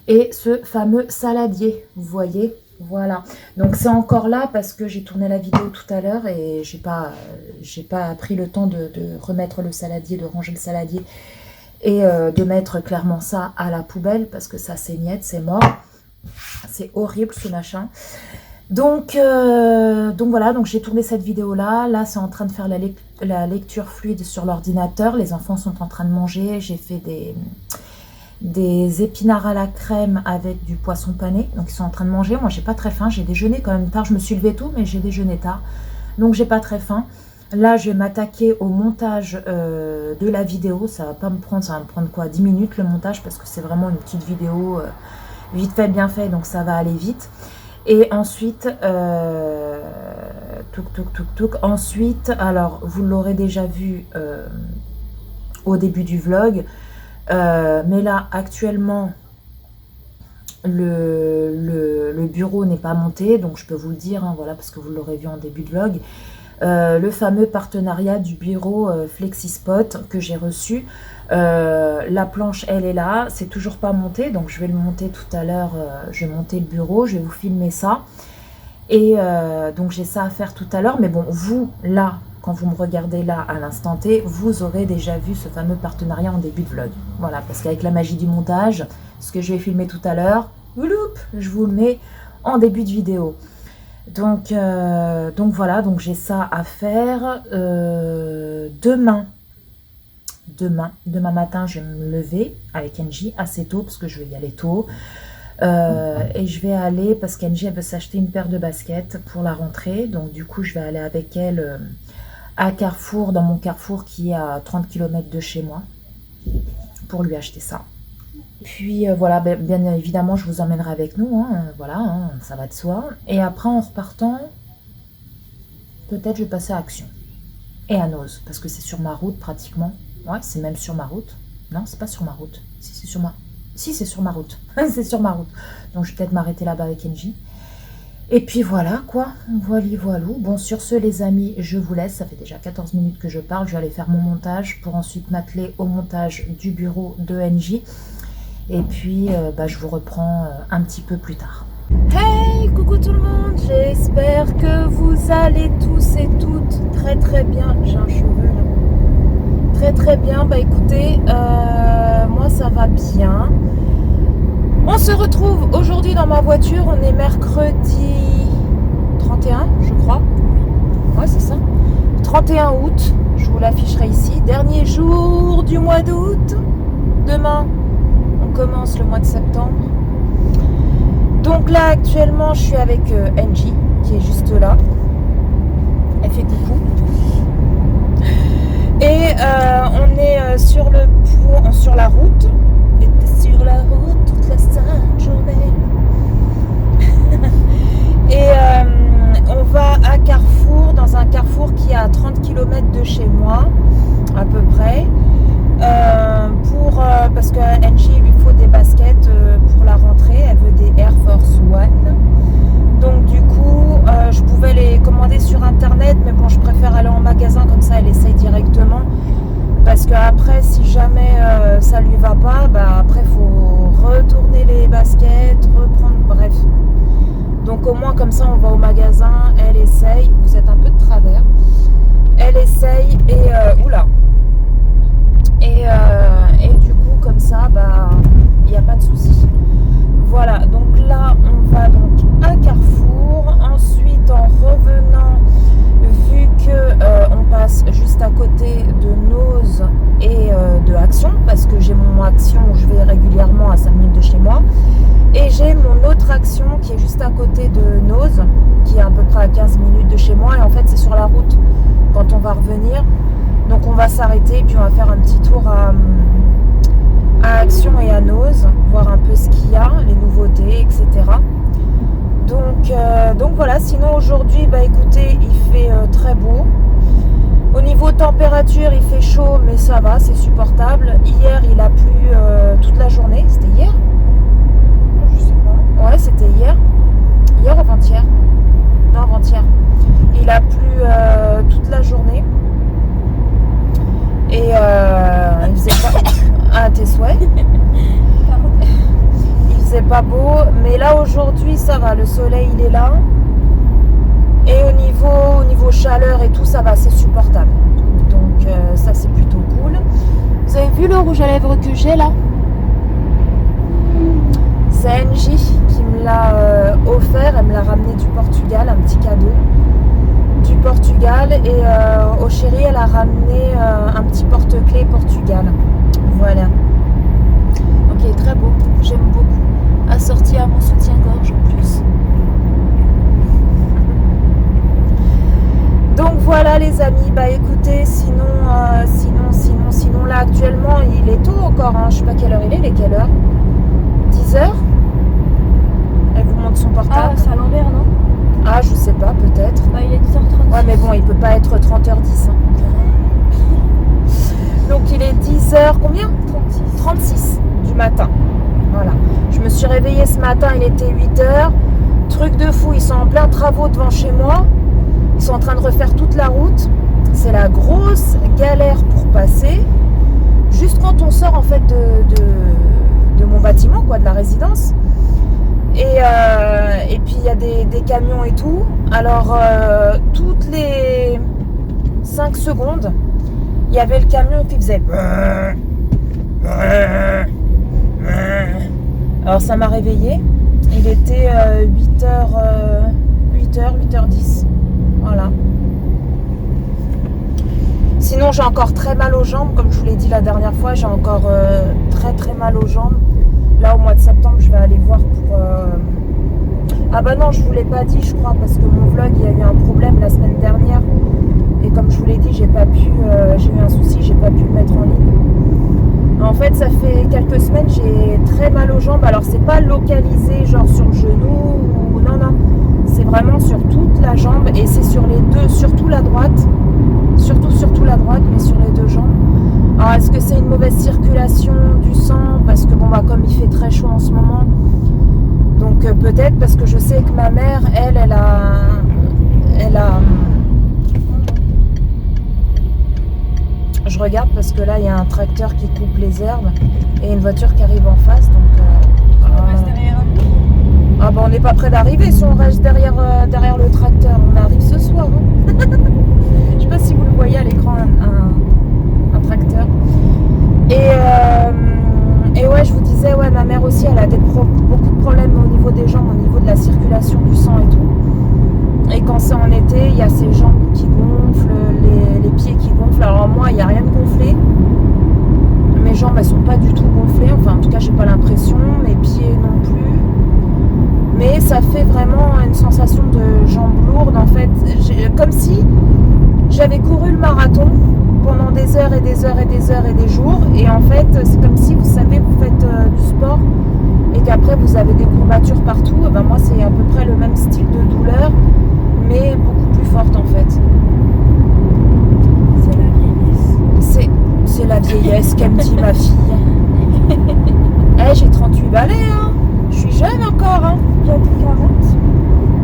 et ce fameux saladier, vous voyez. Voilà, donc c'est encore là parce que j'ai tourné la vidéo tout à l'heure et j'ai pas pris le temps de remettre le saladier, de ranger le saladier et de mettre clairement ça à la poubelle parce que ça c'est niet, c'est mort, c'est horrible ce machin. Donc voilà, donc j'ai tourné cette vidéo là c'est en train de faire la lecture fluide sur l'ordinateur, les enfants sont en train de manger, j'ai fait des épinards à la crème avec du poisson pané, donc ils sont en train de manger. Moi j'ai pas très faim, j'ai déjeuné quand même tard, je me suis levée tôt mais j'ai déjeuné tard, donc j'ai pas très faim. Là, je vais m'attaquer au montage de la vidéo. Ça va me prendre quoi, 10 minutes le montage, parce que c'est vraiment une petite vidéo vite fait, bien fait, donc ça va aller vite. Et ensuite, ensuite, alors vous l'aurez déjà vu au début du vlog, mais là actuellement le bureau n'est pas monté, donc je peux vous le dire, hein, voilà, parce que vous l'aurez vu en début de vlog. Le fameux partenariat du bureau FlexiSpot que j'ai reçu, la planche elle est là, c'est toujours pas monté, donc je vais le monter tout à l'heure. Je vais monter le bureau, je vais vous filmer ça, et donc j'ai ça à faire tout à l'heure. Mais bon, vous là, quand vous me regardez là à l'instant T, vous aurez déjà vu ce fameux partenariat en début de vlog, voilà, parce qu'avec la magie du montage, ce que je vais filmer tout à l'heure, je vous le mets en début de vidéo. Donc voilà, donc j'ai ça à faire. Demain matin, je vais me lever avec Angie assez tôt, parce que je vais y aller tôt. Et je vais aller, parce qu'Angie elle veut s'acheter une paire de baskets pour la rentrée. Donc du coup, je vais aller avec elle à Carrefour, dans mon Carrefour qui est à 30 km de chez moi, pour lui acheter ça. Puis voilà, bien évidemment, je vous emmènerai avec nous, hein, voilà, hein, ça va de soi. Et après, en repartant, peut-être je vais passer à Action et à Noz, parce que c'est sur ma route pratiquement. Ouais, c'est même sur ma route. Non, c'est pas sur ma route. Si, c'est sur ma... Si, c'est sur ma route. C'est sur ma route. Donc, je vais peut-être m'arrêter là-bas avec Angie. Et puis voilà, quoi. Voilou. Bon, sur ce, les amis, je vous laisse. Ça fait déjà 14 minutes que je parle. Je vais aller faire mon montage pour ensuite m'atteler au montage du bureau de Angie. Et puis, je vous reprends un petit peu plus tard. Hey, coucou tout le monde. J'espère que vous allez tous et toutes très très bien. J'ai un cheveu là. Très très bien. Bah écoutez, moi ça va bien. On se retrouve aujourd'hui dans ma voiture. On est mercredi 31, je crois. Ouais, c'est ça. 31 août. Je vous l'afficherai ici. Dernier jour du mois d'août. Demain, on commence le mois de septembre. Donc là, actuellement, je suis avec Angie, qui est juste là. Elle fait coucou. Et on est sur la route. On était sur la route toute la sainte journée. Et on va à Carrefour, dans un Carrefour qui est à 30 km de chez moi, à peu près. Parce que Angie, il lui faut des baskets pour la rentrée. Elle veut des Air Force One. Donc du coup, je pouvais les commander sur internet, mais bon, je préfère aller en magasin, comme ça elle essaye directement. Parce que après, si jamais ça lui va pas, après faut retourner les baskets, reprendre, bref. Donc au moins comme ça, on va au magasin, elle essaye. Vous êtes un peu de travers. Elle essaye et oula. Et du coup, comme ça, il n'y a pas de souci. Voilà, donc là, on va donc à Carrefour. Ensuite, en revenant, vu que on passe juste à côté de Noz et de Action, parce que j'ai mon Action où je vais régulièrement à 5 minutes de chez moi, et j'ai mon autre Action qui est juste à côté de Noz, qui est à peu près à 15 minutes de chez moi, et en fait, c'est sur la route quand on va revenir. Donc on va s'arrêter et puis on va faire un petit tour à Action et à Noz, voir un peu ce qu'il y a, les nouveautés, etc. Donc voilà, sinon aujourd'hui, écoutez, il fait très beau. Au niveau température, il fait chaud, mais ça va, c'est supportable. Hier, il a plu toute la journée. C'était hier? Je sais pas. Ouais, c'était hier. Hier ou avant-hier? Non, avant-hier. Il a plu toute la journée. Et il faisait pas... Ah, tes souhaits. Il faisait pas beau, mais là aujourd'hui ça va, le soleil il est là. Et au niveau chaleur et tout, ça va, c'est supportable. Donc ça c'est plutôt cool. Vous avez vu le rouge à lèvres que j'ai là? C'est Angie qui me l'a offert, elle me l'a ramené du Portugal, un petit cadeau du Portugal. Et au chéri, elle a ramené un petit porte-clés Portugal. Voilà. Donc il est très beau, j'aime beaucoup. Assorti à mon soutien-gorge en plus. Donc voilà les amis, bah écoutez, sinon là actuellement il est tôt encore, hein. Je sais pas quelle heure il est quelle heure 10h. Elle vous montre son portable. Ah, c'est à l'envers, non? Ah, je sais pas, peut-être. Bah, il est 10h30. Ouais, mais bon, il peut pas être 30h10. Hein. Donc il est 10h, combien? 36 du matin. Voilà. Je me suis réveillée ce matin, il était 8h. Truc de fou, ils sont en plein travaux devant chez moi. Ils sont en train de refaire toute la route. C'est la grosse galère pour passer. Juste quand on sort en fait de mon bâtiment, quoi, de la résidence. Et puis il y a des camions et tout. Alors toutes les 5 secondes, il y avait le camion qui faisait. Alors ça m'a réveillée. Il était 8h10. Voilà. Sinon j'ai encore très mal aux jambes, comme je vous l'ai dit la dernière fois, j'ai encore très très mal aux jambes. Là au mois de septembre je vais aller voir pour... Ah bah non, je vous l'ai pas dit je crois, parce que mon vlog il y a eu un problème la semaine dernière. Et comme je vous l'ai dit, j'ai pas pu, j'ai eu un souci, j'ai pas pu le mettre en ligne. En fait ça fait quelques semaines j'ai très mal aux jambes. Alors c'est pas localisé genre sur le genou ou non, c'est vraiment sur toute la jambe. Et c'est sur les deux, surtout la droite. Surtout la droite, mais sur les deux jambes. Alors est-ce que c'est une mauvaise circulation du sang? Parce que bon bah comme il fait très chaud en ce moment. Donc peut-être, parce que je sais que ma mère, elle a... Je regarde parce que là il y a un tracteur qui coupe les herbes et une voiture qui arrive en face. Donc On reste derrière nous. ah bah on n'est pas près d'arriver si on reste derrière le tracteur. On arrive ce soir. Hein. Je sais pas si vous le voyez à l'écran, un tracteur. Et ouais, je vous disais, ouais, ma mère aussi, elle a beaucoup de problèmes au niveau des jambes, au niveau de la circulation du sang et tout. Et quand c'est en été, il y a ses jambes qui gonflent, les pieds qui gonflent. Alors moi, il n'y a rien de gonflé. Mes jambes, elles sont pas du tout gonflées. Enfin, en tout cas, j'ai pas l'impression. Mes pieds non plus. Mais ça fait vraiment une sensation de jambes lourdes, en fait. Comme si j'avais couru le marathon pendant des heures et des heures et des heures et des jours. Et en fait, c'est comme si, vous savez, vous faites du sport et qu'après, vous avez des courbatures partout. Et ben moi, c'est à peu près le même style de douleur, mais beaucoup plus forte, en fait. C'est la vieillesse. C'est la vieillesse qu'elle me dit, ma fille. J'ai 38 balais, hein. Je suis jeune encore, hein. Bientôt 40.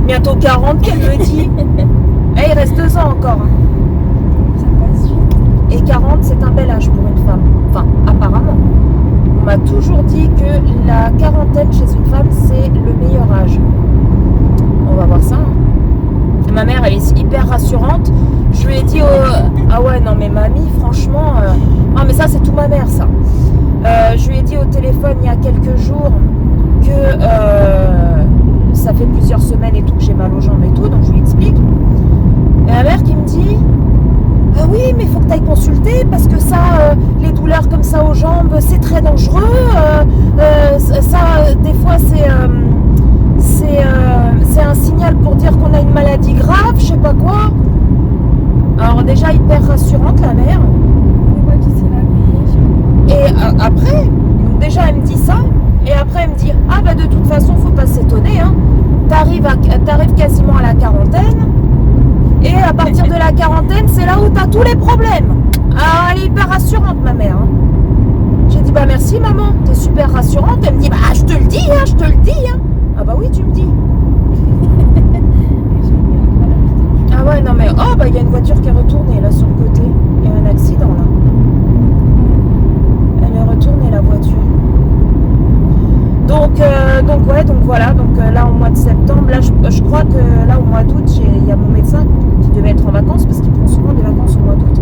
Bientôt 40, qu'elle me dit. Il reste 2 ans encore. Hein. Ça passe vite. Et 40, c'est un bel âge pour une femme. Enfin, apparemment. On m'a toujours dit que la quarantaine chez une femme, c'est le meilleur âge. On va voir ça. Hein. Ma mère, elle est hyper rassurante. Je lui ai dit, ah ouais, non mais mamie, franchement... Ah mais ça, c'est tout ma mère, ça. Je lui ai dit au téléphone il y a quelques jours que ça fait plusieurs semaines et tout que j'ai mal aux jambes et tout, donc je lui explique. Et ma mère qui me dit, ah oui, mais il faut que tu ailles consulter parce que ça, les douleurs comme ça aux jambes, c'est très dangereux. Ça, des fois, c'est un signal pour dire qu'on a une maladie grave, je sais pas quoi. Alors déjà, hyper rassurante, la mère. Mais moi qui sais la vieillesse. Et après, déjà, elle me dit ça. Et après, elle me dit, ah bah de toute façon, faut pas s'étonner. Hein. T'arrives quasiment à la quarantaine. Et à partir de la quarantaine, c'est là où t'as tous les problèmes. Alors, elle est hyper rassurante, ma mère. Hein. J'ai dit, bah merci, maman. T'es super rassurante. Elle me dit, bah je te le dis, hein, je te le dis. Hein. Ah bah oui, tu me dis. Ah ouais, non mais, oh bah il y a une voiture qui est retournée là sur le côté. Il y a un accident là. Elle est retournée, la voiture. Donc ouais, donc voilà, donc là au mois de septembre, là je crois que là au mois d'août, il y a mon médecin qui devait être en vacances parce qu'il prend souvent des vacances au mois d'août.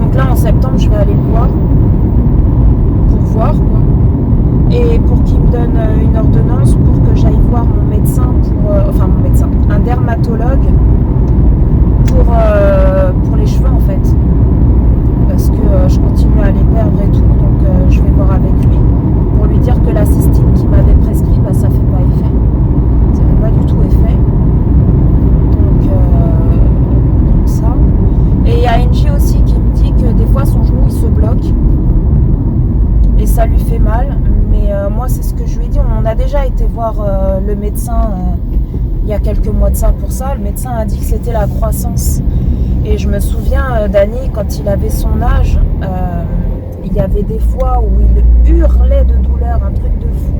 Donc là en septembre, je vais aller le voir pour voir quoi. Et pour qu'il me donne une ordonnance pour que j'aille voir mon médecin un dermatologue pour les cheveux en fait. Parce que je continue à les perdre et tout, donc je vais voir avec lui pour lui dire que la cystine qu'il m'avait prescrit, bah, ça fait pas effet. Ça fait pas du tout effet. Donc voir le médecin il y a quelques mois de ça pour ça. Le médecin a dit que c'était la croissance. Et je me souviens, Dany, quand il avait son âge, il y avait des fois où il hurlait de douleur, un truc de fou.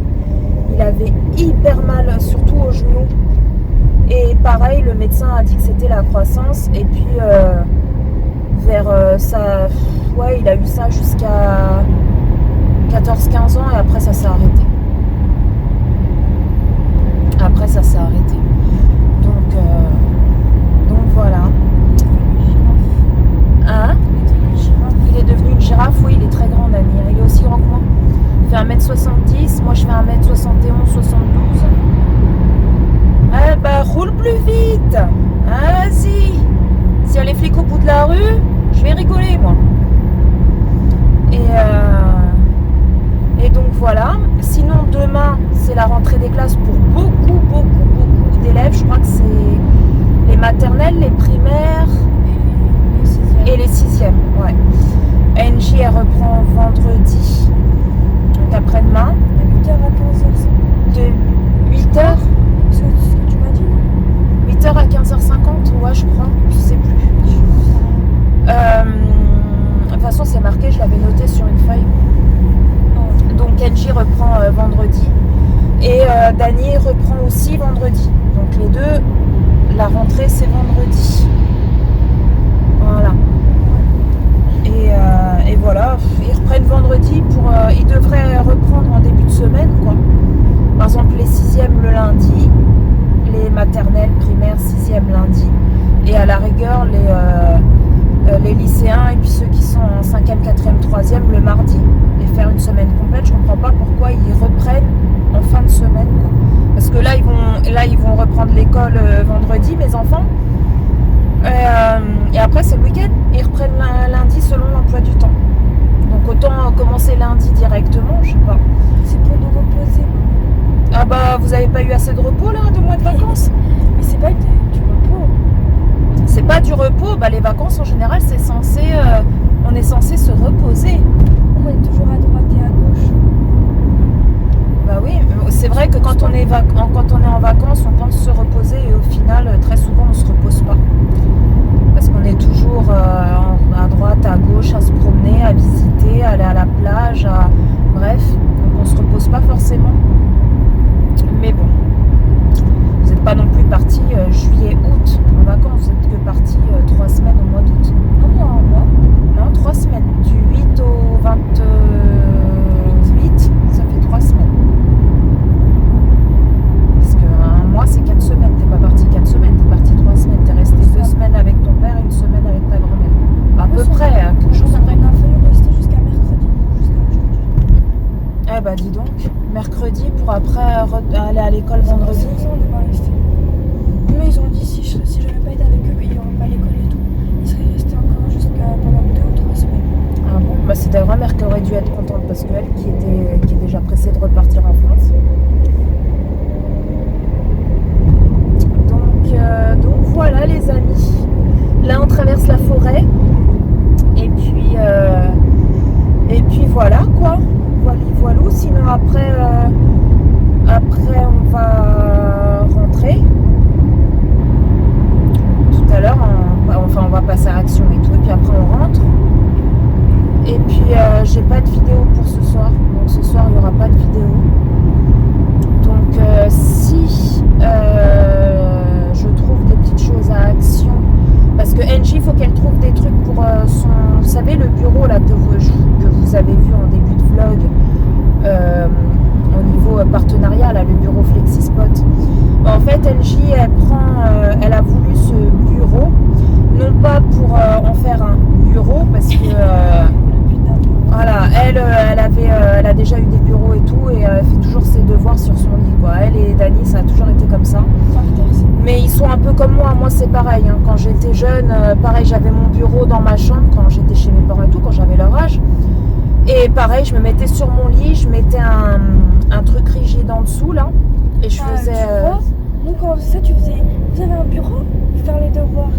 Il avait hyper mal, surtout aux genoux. Et pareil, le médecin a dit que c'était la croissance. Et puis, vers ça, ouais, il a eu ça jusqu'à 14-15 ans et après ça s'est arrêté. Après ça s'est arrêté. Donc voilà. Hein? Il est devenu une girafe, oui, il est très grand, Dany. Il est aussi grand que moi. Il fait 1m70, moi je fais 1m71, 72. Ah bah roule plus vite. Ah vas-y. S'il y a les flics au bout de la rue, je vais rigoler moi. Et donc voilà. Sinon demain c'est la rentrée des classes pour beaucoup d'élèves. Je crois que c'est les maternelles, les primaires et les sixièmes. Ouais. Angie elle reprend vendredi, donc après-demain. De 8h à 15h. De 8h C'est ce que tu m'as dit. 8h à 15h50, ouais je crois, je sais plus. De toute façon c'est marqué, je l'avais noté sur une feuille. Donc Angie reprend vendredi et Dany reprend aussi vendredi. Donc les deux, la rentrée c'est vendredi. Voilà. Et voilà, ils reprennent vendredi pour. Ils devraient reprendre en début de semaine, quoi. Par exemple, les 6e le lundi, les maternelles, primaires, 6e lundi, et à la rigueur, les lycéens et puis ceux qui sont en 5e, 4e, 3e le mardi, et faire une semaine complète. Je comprends pas pourquoi ils reprennent en fin de semaine, quoi. Parce que là, ils vont reprendre l'école vendredi, mes enfants. Et après c'est le week-end, ils reprennent lundi selon l'emploi du temps. Donc autant commencer lundi directement, je sais pas. C'est pour nous reposer. Ah bah vous avez pas eu assez de repos là, 2 mois de vacances? Mais c'est pas du repos. C'est pas du repos, bah les vacances en général c'est censé, on est censé se reposer. On est toujours à droite et à gauche. Bah oui, c'est vrai que quand on est en vacances on pense se reposer et au final très souvent on se repose pas. Parce qu'on est toujours à droite, à gauche, à se promener, à visiter, à aller à la plage, bref, donc on se repose pas forcément. Mais bon, vous n'êtes pas non plus parti juillet, août en vacances, vous êtes que parti 3 semaines au mois d'août. Un mois. Non, 3 semaines, du 8 au 28, ça fait 3 semaines. Parce qu'un mois c'est 4 semaines, t'es pas parti 4 semaines, t'es parti 3 semaines, t'es resté 2 semaines avec ton père et 1 semaine avec ta grand-mère. À peu près, quelque chose près. On a fallu rester jusqu'à mercredi, jusqu'à aujourd'hui. Eh bah dis donc, mercredi pour après aller à l'école vendredi. C'est on n'est pas resté. Mais ils ont dit si je n'avais pas été avec eux, il n'y aurait pas l'école et tout. Ils seraient restés encore jusqu'à pendant 2 ou 3 semaines. Ah bon, bah c'était la grand-mère qui aurait dû être contente parce qu'elle qui est déjà pressée de repartir en France. Donc voilà les amis. Là on traverse la forêt. Et puis voilà quoi. Voilà. Sinon après on va rentrer. Tout à l'heure, on va passer à Action et tout. Et puis après on rentre. Et puis j'ai pas de vidéo pour ce soir. Donc ce soir il n'y aura pas de vidéo. Donc si je trouve des petites choses à Action, parce que Angie, il faut qu'elle trouve des trucs pour son, vous savez, le bureau là que vous avez vu en début de vlog, au niveau partenariat là, le bureau FlexiSpot. En fait, Angie, elle a voulu ce bureau, non pas pour en faire un bureau, parce que voilà, elle a déjà eu des bureaux et tout, et elle fait toujours ses devoirs sur son lit, quoi. Elle et Dany, ça a toujours été comme ça. Mais ils sont un peu comme moi c'est pareil, hein. Quand j'étais jeune, pareil, j'avais mon bureau dans ma chambre, quand j'étais chez mes parents et tout, quand j'avais leur âge. Et pareil, je me mettais sur mon lit, je mettais un truc rigide en dessous, là, et je faisais... Tu vois, nous quand on faisait ça, vous avez un bureau pour faire les devoirs.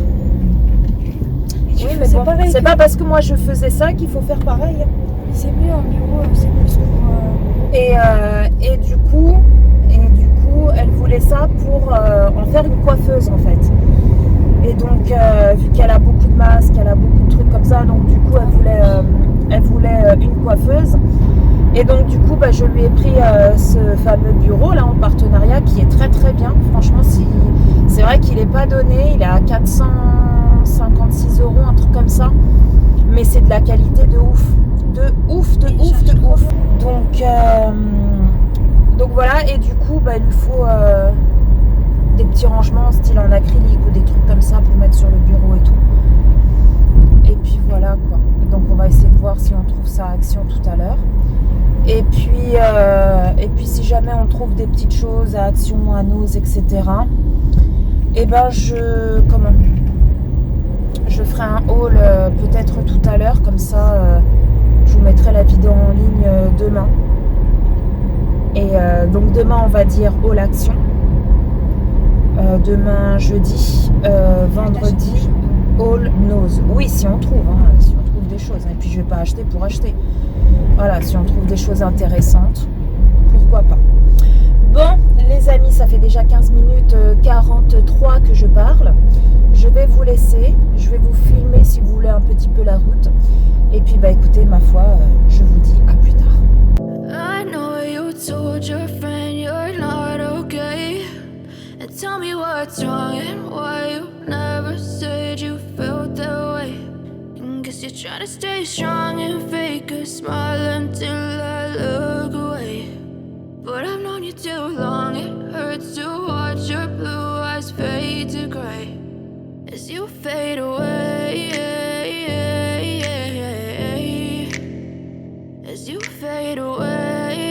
Oui, mais bon, c'est pas parce que moi je faisais ça qu'il faut faire pareil. C'est mieux un bureau, c'est plus pour... Et du coup, coup, elle voulait ça pour en faire une coiffeuse en fait. Et donc, vu qu'elle a beaucoup de masques, elle a beaucoup de trucs comme ça, donc du coup, elle voulait une coiffeuse. Et donc, du coup, je lui ai pris ce fameux bureau là en partenariat qui est très très bien. Franchement, c'est vrai qu'il n'est pas donné, il est à 456 €, un truc comme ça. Mais c'est de la qualité de ouf. De ouf. Donc voilà, et du coup, il lui faut des petits rangements style en acrylique ou des trucs comme ça pour mettre sur le bureau et tout. Et puis voilà quoi. Donc on va essayer de voir si on trouve ça à Action tout à l'heure. Et puis si jamais on trouve des petites choses à Action, à Noz, etc. Et je ferai un haul peut-être tout à l'heure, comme ça je vous mettrai la vidéo en ligne demain. Et donc demain on va dire haul Action. Demain jeudi, vendredi haul Noz. Oui, si on trouve des choses. Et puis je vais pas acheter pour acheter. Voilà, si on trouve des choses intéressantes, pourquoi pas. Bon, les amis, ça fait déjà 15 minutes 43 que je parle. Je vais vous laisser. Je vais vous filmer si vous voulez un petit peu la route. Et puis, écoutez, ma foi, je vous dis à plus tard. I know you told your friend you're not okay. And tell me what's wrong and why you never said you felt that way. And guess you're trying to stay strong and fake a smile until I look away. But I've known you too long, it hurts to watch your blue eyes fade to gray as you fade away. As you fade away.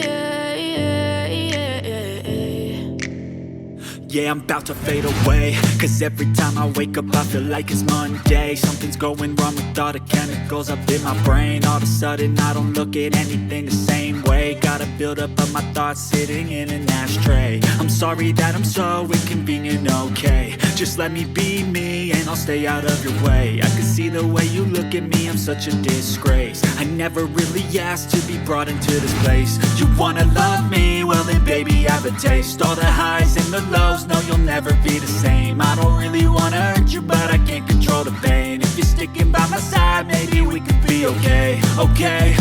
Yeah, I'm about to fade away, cause every time I wake up I feel like it's Monday. Something's going wrong with all the chemicals up in my brain. All of a sudden I don't look at anything the same way. Gotta build up of my thoughts sitting in an ashtray. I'm sorry that I'm so inconvenient, okay. Just let me be me and I'll stay out of your way. I can see the way you look at me, I'm such a disgrace. I never really asked to be brought into this place. You wanna love me? Well then baby I have a taste. All the highs and the lows, no you'll never be the same. I don't really wanna hurt you but I can't control the pain. If you're sticking by my side maybe we could be okay. Okay,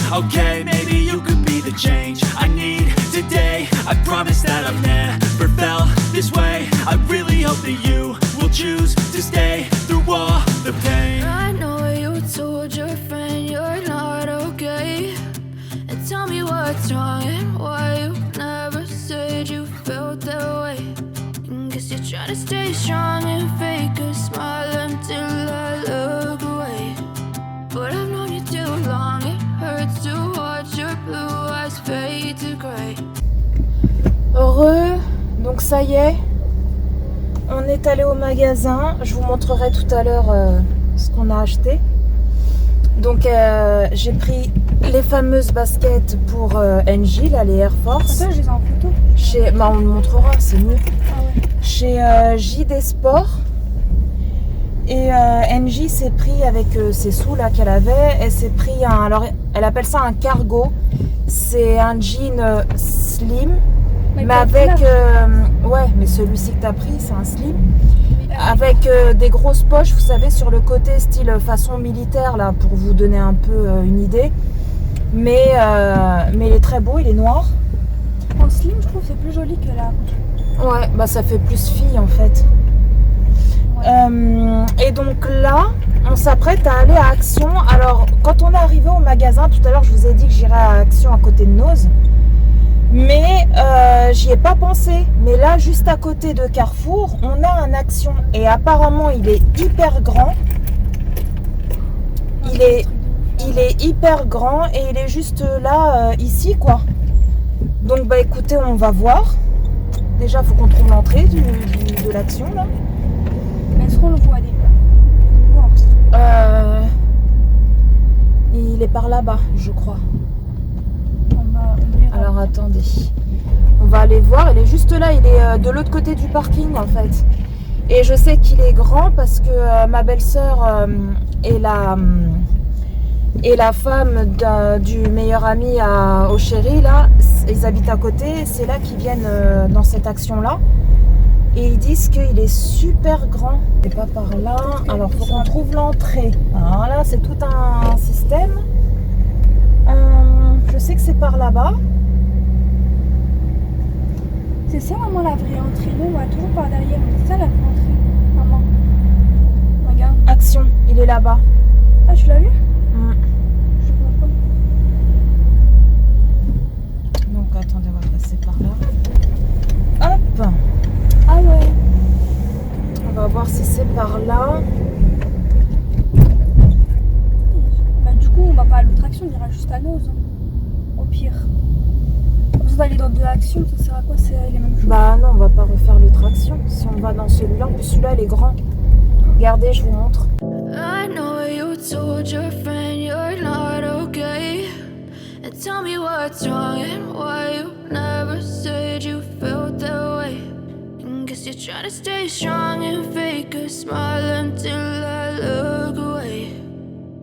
maybe you could be the change I need today. I promise that I've never felt this way. I really hope that you will choose to stay through all the pain. I know you told your friend you're not okay. And tell me what's wrong and why you never said you felt that way. And guess you're trying to stay strong and fake a smile until I look away. But I've known you too long, it hurts to watch your blue eyes fade to gray. Heureux, donc ça y est, on est allé au magasin. Je vous montrerai tout à l'heure ce qu'on a acheté. Donc j'ai pris les fameuses baskets pour NJ, là, les Air Force. Ça, je les ai en photo. On le montrera, c'est mieux. Ah ouais. Chez JD Sport. Et NJ s'est pris avec ses sous là qu'elle avait. Elle s'est pris alors elle appelle ça un cargo. C'est un jean slim. Mais avec ouais, mais celui-ci que t'as pris, c'est un slim. Avec des grosses poches, vous savez, sur le côté, style façon militaire, là, pour vous donner un peu une idée. Mais il est très beau, il est noir. En slim, je trouve que c'est plus joli que là. Ouais, ça fait plus fille en fait. Ouais. Et donc là, on s'apprête à aller à Action. Alors, quand on est arrivé au magasin, tout à l'heure, je vous ai dit que j'irais à Action à côté de Noz. Mais j'y ai pas pensé. Mais là, juste à côté de Carrefour, on a un Action. Et apparemment, il est hyper grand. Il est hyper grand et il est juste là, ici, quoi. Donc, écoutez, on va voir. Déjà, il faut qu'on trouve l'entrée de l'Action, là. Est-ce qu'on le voit déjà? Il est par là-bas, je crois. Alors attendez, on va aller voir. Il est juste là, il est de l'autre côté du parking en fait. Et je sais qu'il est grand parce que ma belle-sœur et Et la femme du meilleur ami au chéri, là, ils habitent à côté. C'est là qu'ils viennent dans cette action-là. Et ils disent qu'il est super grand. C'est pas par là. Alors, il faut qu'on trouve l'entrée. Alors là, c'est tout un système. Je sais que c'est par là-bas. C'est ça, maman, la vraie entrée. Nous, on va toujours par derrière. C'est ça, la vraie entrée. Maman. Regarde. Action, il est là-bas. Ah, tu l'as vu? Je vois pas. Donc, attendez, on va passer par là. Hop. Ah ouais. On va voir si c'est par là. Bah, du coup, on va pas à l'autre action, on ira juste à Nose. Au pire. Pas besoin d'aller dans deux actions, ça sert à quoi? C'est les mêmes choses. Bah non, on va pas refaire l'autre action. Si on va dans celui-là, en plus celui-là, il est grand. Regardez, je vous montre. I know you told your friend you're not okay. And tell me what's wrong and why you never said you felt that way. And guess you're trying to stay strong and fake a smile until I look away.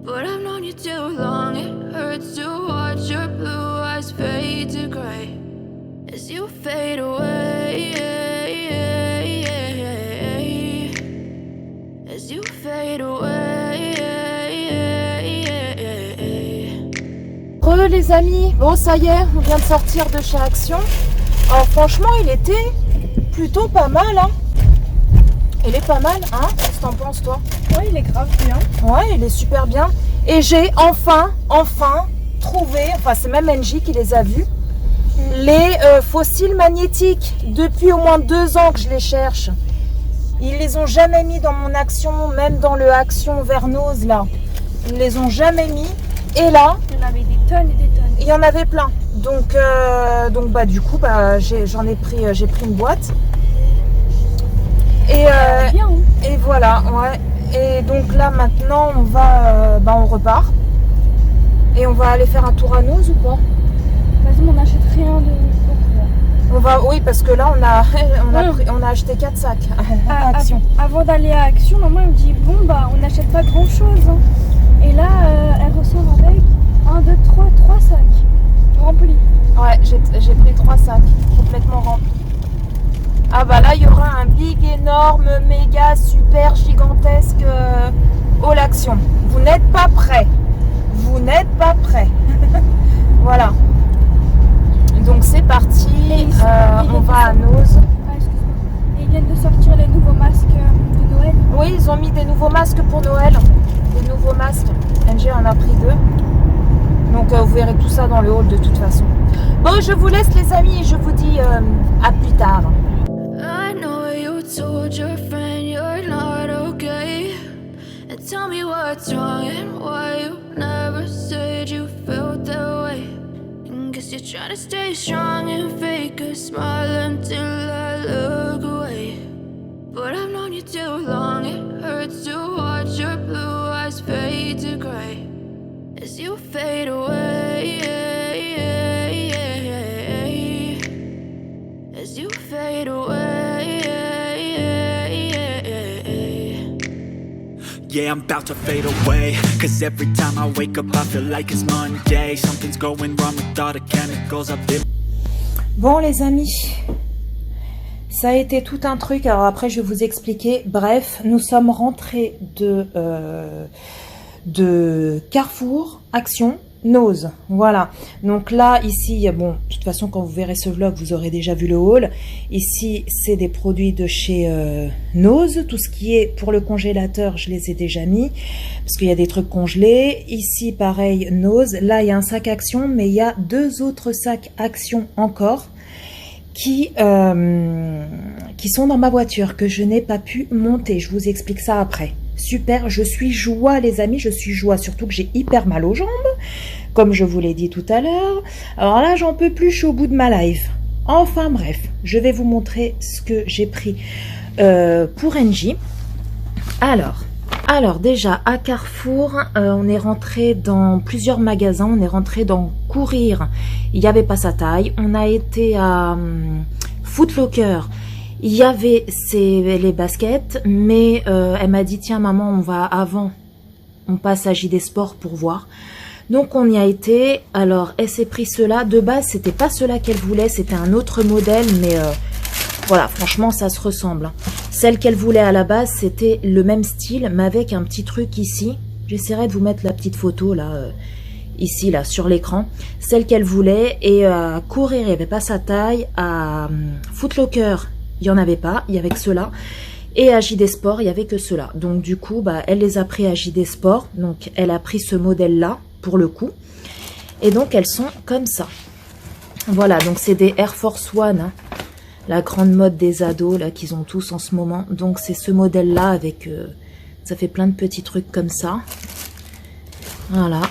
But I've known you too long, it hurts to watch your blue eyes fade to gray as you fade away. As you fade away. Les amis, bon ça y est, on vient de sortir de chez Action. Alors franchement, il était plutôt pas mal, hein. Il est pas mal, hein. Qu'est-ce que t'en penses, toi? Ouais, il est grave bien. Ouais, il est super bien. Et j'ai enfin trouvé, enfin c'est même NJ qui les a vus, les fossiles magnétiques. Depuis au moins 2 ans que je les cherche. Ils les ont jamais mis dans mon Action, même dans le Action Vernose là. Ils les ont jamais mis. Et là, Il y en avait des tonnes et des tonnes. il y en avait plein. Donc bah du coup bah j'ai pris une boîte. Et Bien, hein. et voilà, ouais. Et donc là maintenant on va on repart. Et on va aller faire un tour à Nose ou pas? Vas-y, on n'achète rien de beaucoup. On va, oui, parce que là on a acheté 4 sacs à Action. Avant d'aller à Action, maman elle me dit bon bah on n'achète pas grand chose. Hein. Et là elle ressort avec 1, 2, 3 sacs remplis. Ouais, j'ai pris 3 sacs complètement remplis. Ah bah là il y aura un big, énorme, méga, super, gigantesque haul Action. Vous n'êtes pas prêts. Vous n'êtes pas prêts. Voilà. Donc c'est parti. On va à Nose. Ah, excuse-moi. Et ils viennent de sortir les nouveaux masques de Noël. Oui, ils ont mis des nouveaux masques pour Noël. Des nouveaux masques. NG en a pris 2. Donc vous verrez tout ça dans le hall de toute façon. Bon, je vous laisse les amis et je vous dis à plus tard. I know you told your friend you're not okay. And tell me what's wrong and why you never said you felt that way. And guess you're trying to stay strong and fake a smile until I look away. But I've known you too long, it hurts to watch your blue eyes fade to gray as you fade away. As you fade away. Yeah, I'm about to fade away. Cause every time I wake up I feel like it's Monday. Something's going wrong with all the chemicals up in. Bon les amis, ça a été tout un truc. Alors après je vais vous expliquer. Bref, nous sommes rentrés de Carrefour, Action, Nose. Voilà. Donc là, ici, bon, de toute façon, quand vous verrez ce vlog, vous aurez déjà vu le haul. Ici, c'est des produits de chez Nose. Tout ce qui est pour le congélateur, je les ai déjà mis. Parce qu'il y a des trucs congelés. Ici, pareil, Nose. Là, il y a un sac Action, mais il y a 2 autres sacs Action encore qui sont dans ma voiture, que je n'ai pas pu monter. Je vous explique ça après. Super, je suis joie les amis, je suis joie, surtout que j'ai hyper mal aux jambes, comme je vous l'ai dit tout à l'heure. Alors là, j'en peux plus, je suis au bout de ma life. Enfin bref, je vais vous montrer ce que j'ai pris pour NJ. Alors déjà à Carrefour, on est rentré dans plusieurs magasins, on est rentré dans Courir, il n'y avait pas sa taille. On a été à Foot Locker. Il y avait les baskets, mais elle m'a dit tiens maman, on va avant on passe à JD Sport pour voir. Donc on y a été. Alors elle s'est pris cela. De base c'était pas cela qu'elle voulait, c'était un autre modèle, mais voilà, franchement ça se ressemble, hein. Celle qu'elle voulait à la base c'était le même style, mais avec un petit truc ici. J'essaierai de vous mettre la petite photo là, ici là sur l'écran. Celle qu'elle voulait, et à courir il n'y avait pas sa taille, à Foot Locker il n'y en avait pas, il y avait que cela. Et à JD Sport, il n'y avait que cela. Donc du coup, bah, elle les a pris à JD Sport. Donc elle a pris ce modèle-là, pour le coup. Et donc elles sont comme ça. Voilà, donc c'est des Air Force One, hein, la grande mode des ados, là, qu'ils ont tous en ce moment. Donc c'est ce modèle-là avec... ça fait plein de petits trucs comme ça. Voilà.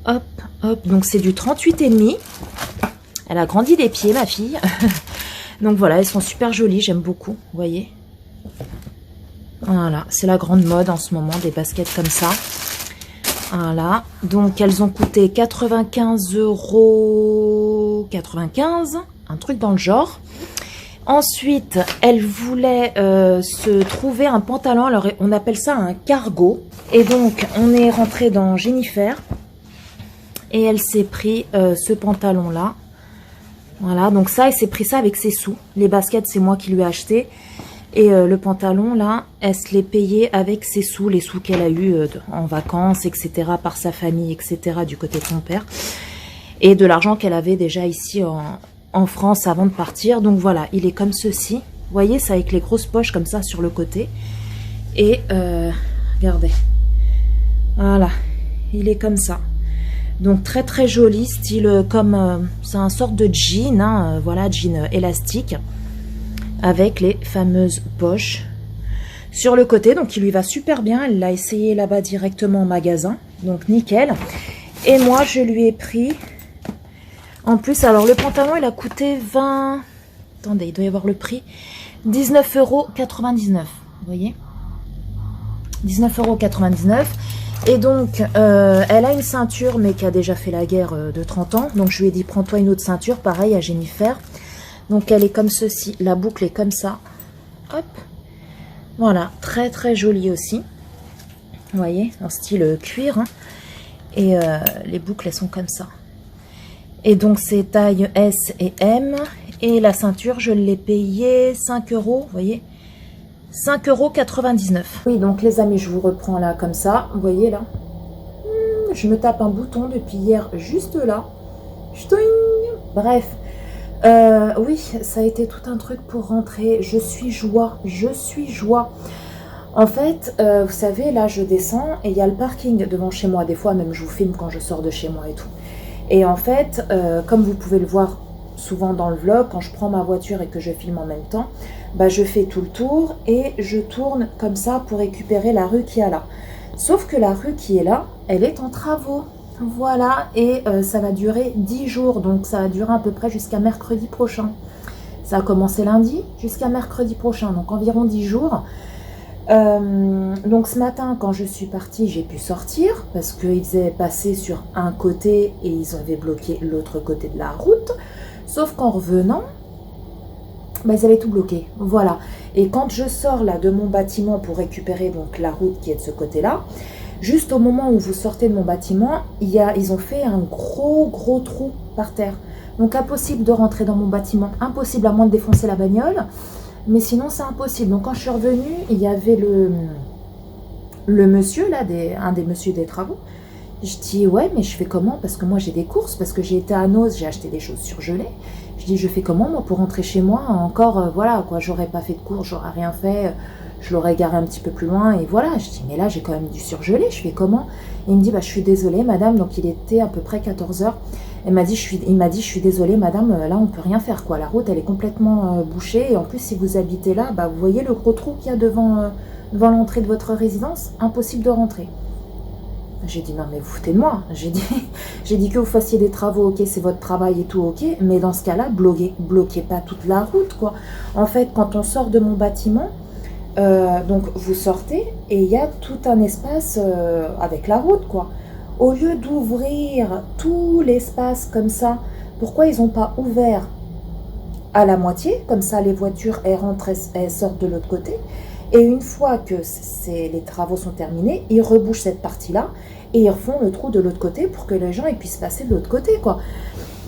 Hop, hop. Donc c'est du 38,5. Elle a grandi des pieds, ma fille. Donc voilà, elles sont super jolies, j'aime beaucoup, vous voyez. Voilà, c'est la grande mode en ce moment, des baskets comme ça. Voilà, donc elles ont coûté 95,95 €, un truc dans le genre. Ensuite, elle voulait se trouver un pantalon, alors on appelle ça un cargo. Et donc, on est rentré dans Jennifer. Et elle s'est pris ce pantalon-là. Voilà, donc ça, elle s'est pris ça avec ses sous. Les baskets, c'est moi qui lui ai acheté. Et le pantalon, là, elle se l'est payé avec ses sous, les sous qu'elle a eu en vacances, etc., par sa famille, etc., du côté de son père. Et de l'argent qu'elle avait déjà ici en France avant de partir. Donc voilà, il est comme ceci. Vous voyez, c'est avec les grosses poches comme ça sur le côté. Et regardez. Voilà, il est comme ça. Donc très très joli, style comme c'est un sorte de jean, hein, voilà, jean élastique avec les fameuses poches sur le côté. Donc il lui va super bien, elle l'a essayé là-bas directement en magasin, donc nickel. Et moi je lui ai pris en plus, alors le pantalon il a coûté 20, attendez, il doit y avoir le prix, 19,99 €, vous voyez, 19,99 €. Et donc, elle a une ceinture, mais qui a déjà fait la guerre de 30 ans. Donc, je lui ai dit, prends-toi une autre ceinture. Pareil à Jennifer. Donc, elle est comme ceci. La boucle est comme ça. Hop. Voilà. Très, très jolie aussi. Vous voyez, en style cuir. Hein. Et les boucles, elles sont comme ça. Et donc, c'est taille S et M. Et la ceinture, je l'ai payée 5 €. Vous voyez, 5,99 €. Oui, donc les amis, je vous reprends là comme ça. Vous voyez là, je me tape un bouton depuis hier juste là. Ch'toing. Bref, oui, ça a été tout un truc pour rentrer. Je suis joie, je suis joie. En fait, vous savez, là je descends et il y a le parking devant chez moi. Des fois même je vous filme quand je sors de chez moi et tout. Et en fait, comme vous pouvez le voir souvent dans le vlog, quand je prends ma voiture et que je filme en même temps, bah, je fais tout le tour et je tourne comme ça pour récupérer la rue qui est là. Sauf que la rue qui est là, elle est en travaux. Voilà, et ça va durer 10 jours, donc ça va durer à peu près jusqu'à mercredi prochain. Ça a commencé lundi jusqu'à mercredi prochain, donc environ 10 jours. Donc ce matin, quand je suis partie, j'ai pu sortir parce qu'ils faisaient passer sur un côté et ils avaient bloqué l'autre côté de la route. Sauf qu'en revenant, bah, ils avaient tout bloqué. Voilà. Et quand je sors là de mon bâtiment pour récupérer donc la route qui est de ce côté-là, juste au moment où vous sortez de mon bâtiment, ils ont fait un gros trou par terre. Donc impossible de rentrer dans mon bâtiment. Impossible à moins de défoncer la bagnole. Mais sinon c'est impossible. Donc quand je suis revenue, il y avait le monsieur là, un des messieurs des travaux. Je dis ouais, mais je fais comment? Parce que moi j'ai des courses, parce que j'ai été à Noz, j'ai acheté des choses surgelées. Je dis je fais comment moi pour rentrer chez moi encore, voilà quoi, j'aurais pas fait de courses, j'aurais rien fait, je l'aurais garé un petit peu plus loin et voilà. Je dis mais là j'ai quand même du surgelé, je fais comment? Et il me dit bah je suis désolée madame, donc il était à peu près 14 h. Il m'a dit je suis désolée madame, là on peut rien faire quoi, la route elle est complètement bouchée et en plus si vous habitez là, bah vous voyez le gros trou qu'il y a devant l'entrée de votre résidence, impossible de rentrer. J'ai dit non mais vous foutez de moi, j'ai dit que vous fassiez des travaux, ok c'est votre travail et tout ok, mais dans ce cas là bloquez pas toute la route quoi. En fait quand on sort de mon bâtiment, donc vous sortez et il y a tout un espace avec la route quoi. Au lieu d'ouvrir tout l'espace comme ça, pourquoi ils n'ont pas ouvert à la moitié, comme ça les voitures elles rentrent, elles sortent de l'autre côté. Et une fois que les travaux sont terminés, ils rebouchent cette partie-là et ils refont le trou de l'autre côté pour que les gens ils puissent passer de l'autre côté, quoi.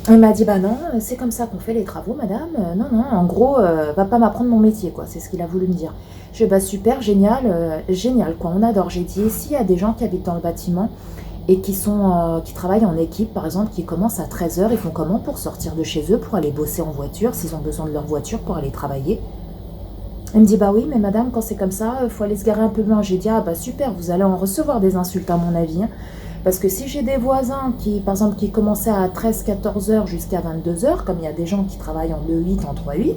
Elle m'a dit, bah non, c'est comme ça qu'on fait les travaux, madame. Non, non, en gros, va pas m'apprendre mon métier, quoi. C'est ce qu'il a voulu me dire. Je dis, bah super, génial, génial, quoi. On adore. J'ai dit, s'il y a des gens qui habitent dans le bâtiment et qui travaillent en équipe, par exemple, qui commencent à 13h, ils font comment pour sortir de chez eux, pour aller bosser en voiture, s'ils ont besoin de leur voiture pour aller travailler? Elle me dit, bah oui, mais madame, quand c'est comme ça, il faut aller se garer un peu loin. J'ai dit, ah bah super, vous allez en recevoir des insultes à mon avis, hein. Parce que si j'ai des voisins qui, par exemple, qui commençaient à 13-14 heures jusqu'à 22 heures, comme il y a des gens qui travaillent en 2-8, en 3-8,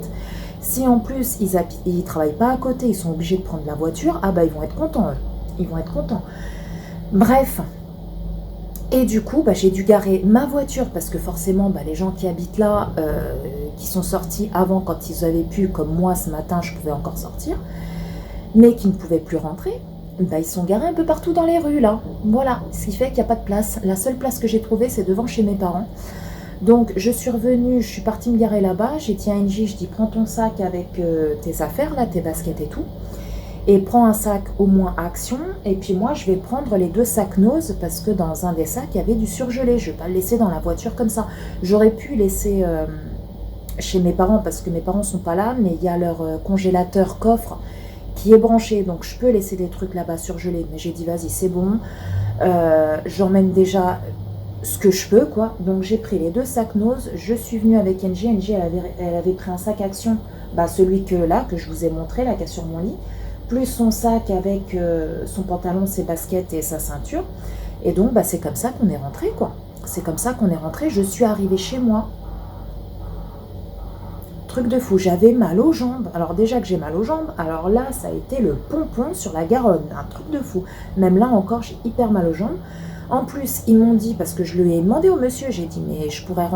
si en plus ils travaillent pas à côté, ils sont obligés de prendre la voiture, ah bah ils vont être contents, eux. Ils vont être contents. Bref. Et du coup, bah, j'ai dû garer ma voiture parce que forcément, bah, les gens qui habitent là, qui sont sortis avant quand ils avaient pu, comme moi ce matin, je pouvais encore sortir, mais qui ne pouvaient plus rentrer, bah, ils sont garés un peu partout dans les rues là. Voilà, ce qui fait qu'il n'y a pas de place. La seule place que j'ai trouvée, c'est devant chez mes parents. Donc je suis revenue, je suis partie me garer là-bas, j'ai dit à Angie, je dis prends ton sac avec tes affaires là, tes baskets et tout. Et prends un sac au moins Action, et puis moi je vais prendre les 2 sacs Nose, parce que dans un des sacs il y avait du surgelé, je ne vais pas le laisser dans la voiture comme ça. J'aurais pu laisser chez mes parents, parce que mes parents ne sont pas là, mais il y a leur congélateur coffre qui est branché, donc je peux laisser des trucs là-bas surgelés, mais j'ai dit vas-y c'est bon, j'emmène déjà ce que je peux, quoi. Donc j'ai pris les 2 sacs Nose, je suis venue avec Angie, elle avait pris un sac Action, bah, celui que je vous ai montré, là, qui est sur mon lit, plus son sac avec son pantalon, ses baskets et sa ceinture. Et donc, bah, c'est comme ça qu'on est rentré, quoi. C'est comme ça qu'on est rentré. Je suis arrivée chez moi. Truc de fou, j'avais mal aux jambes. Alors déjà que j'ai mal aux jambes, alors là, ça a été le pompon sur la Garonne. Un truc de fou. Même là encore, j'ai hyper mal aux jambes. En plus, ils m'ont dit, parce que je lui ai demandé au monsieur, j'ai dit, mais je pourrais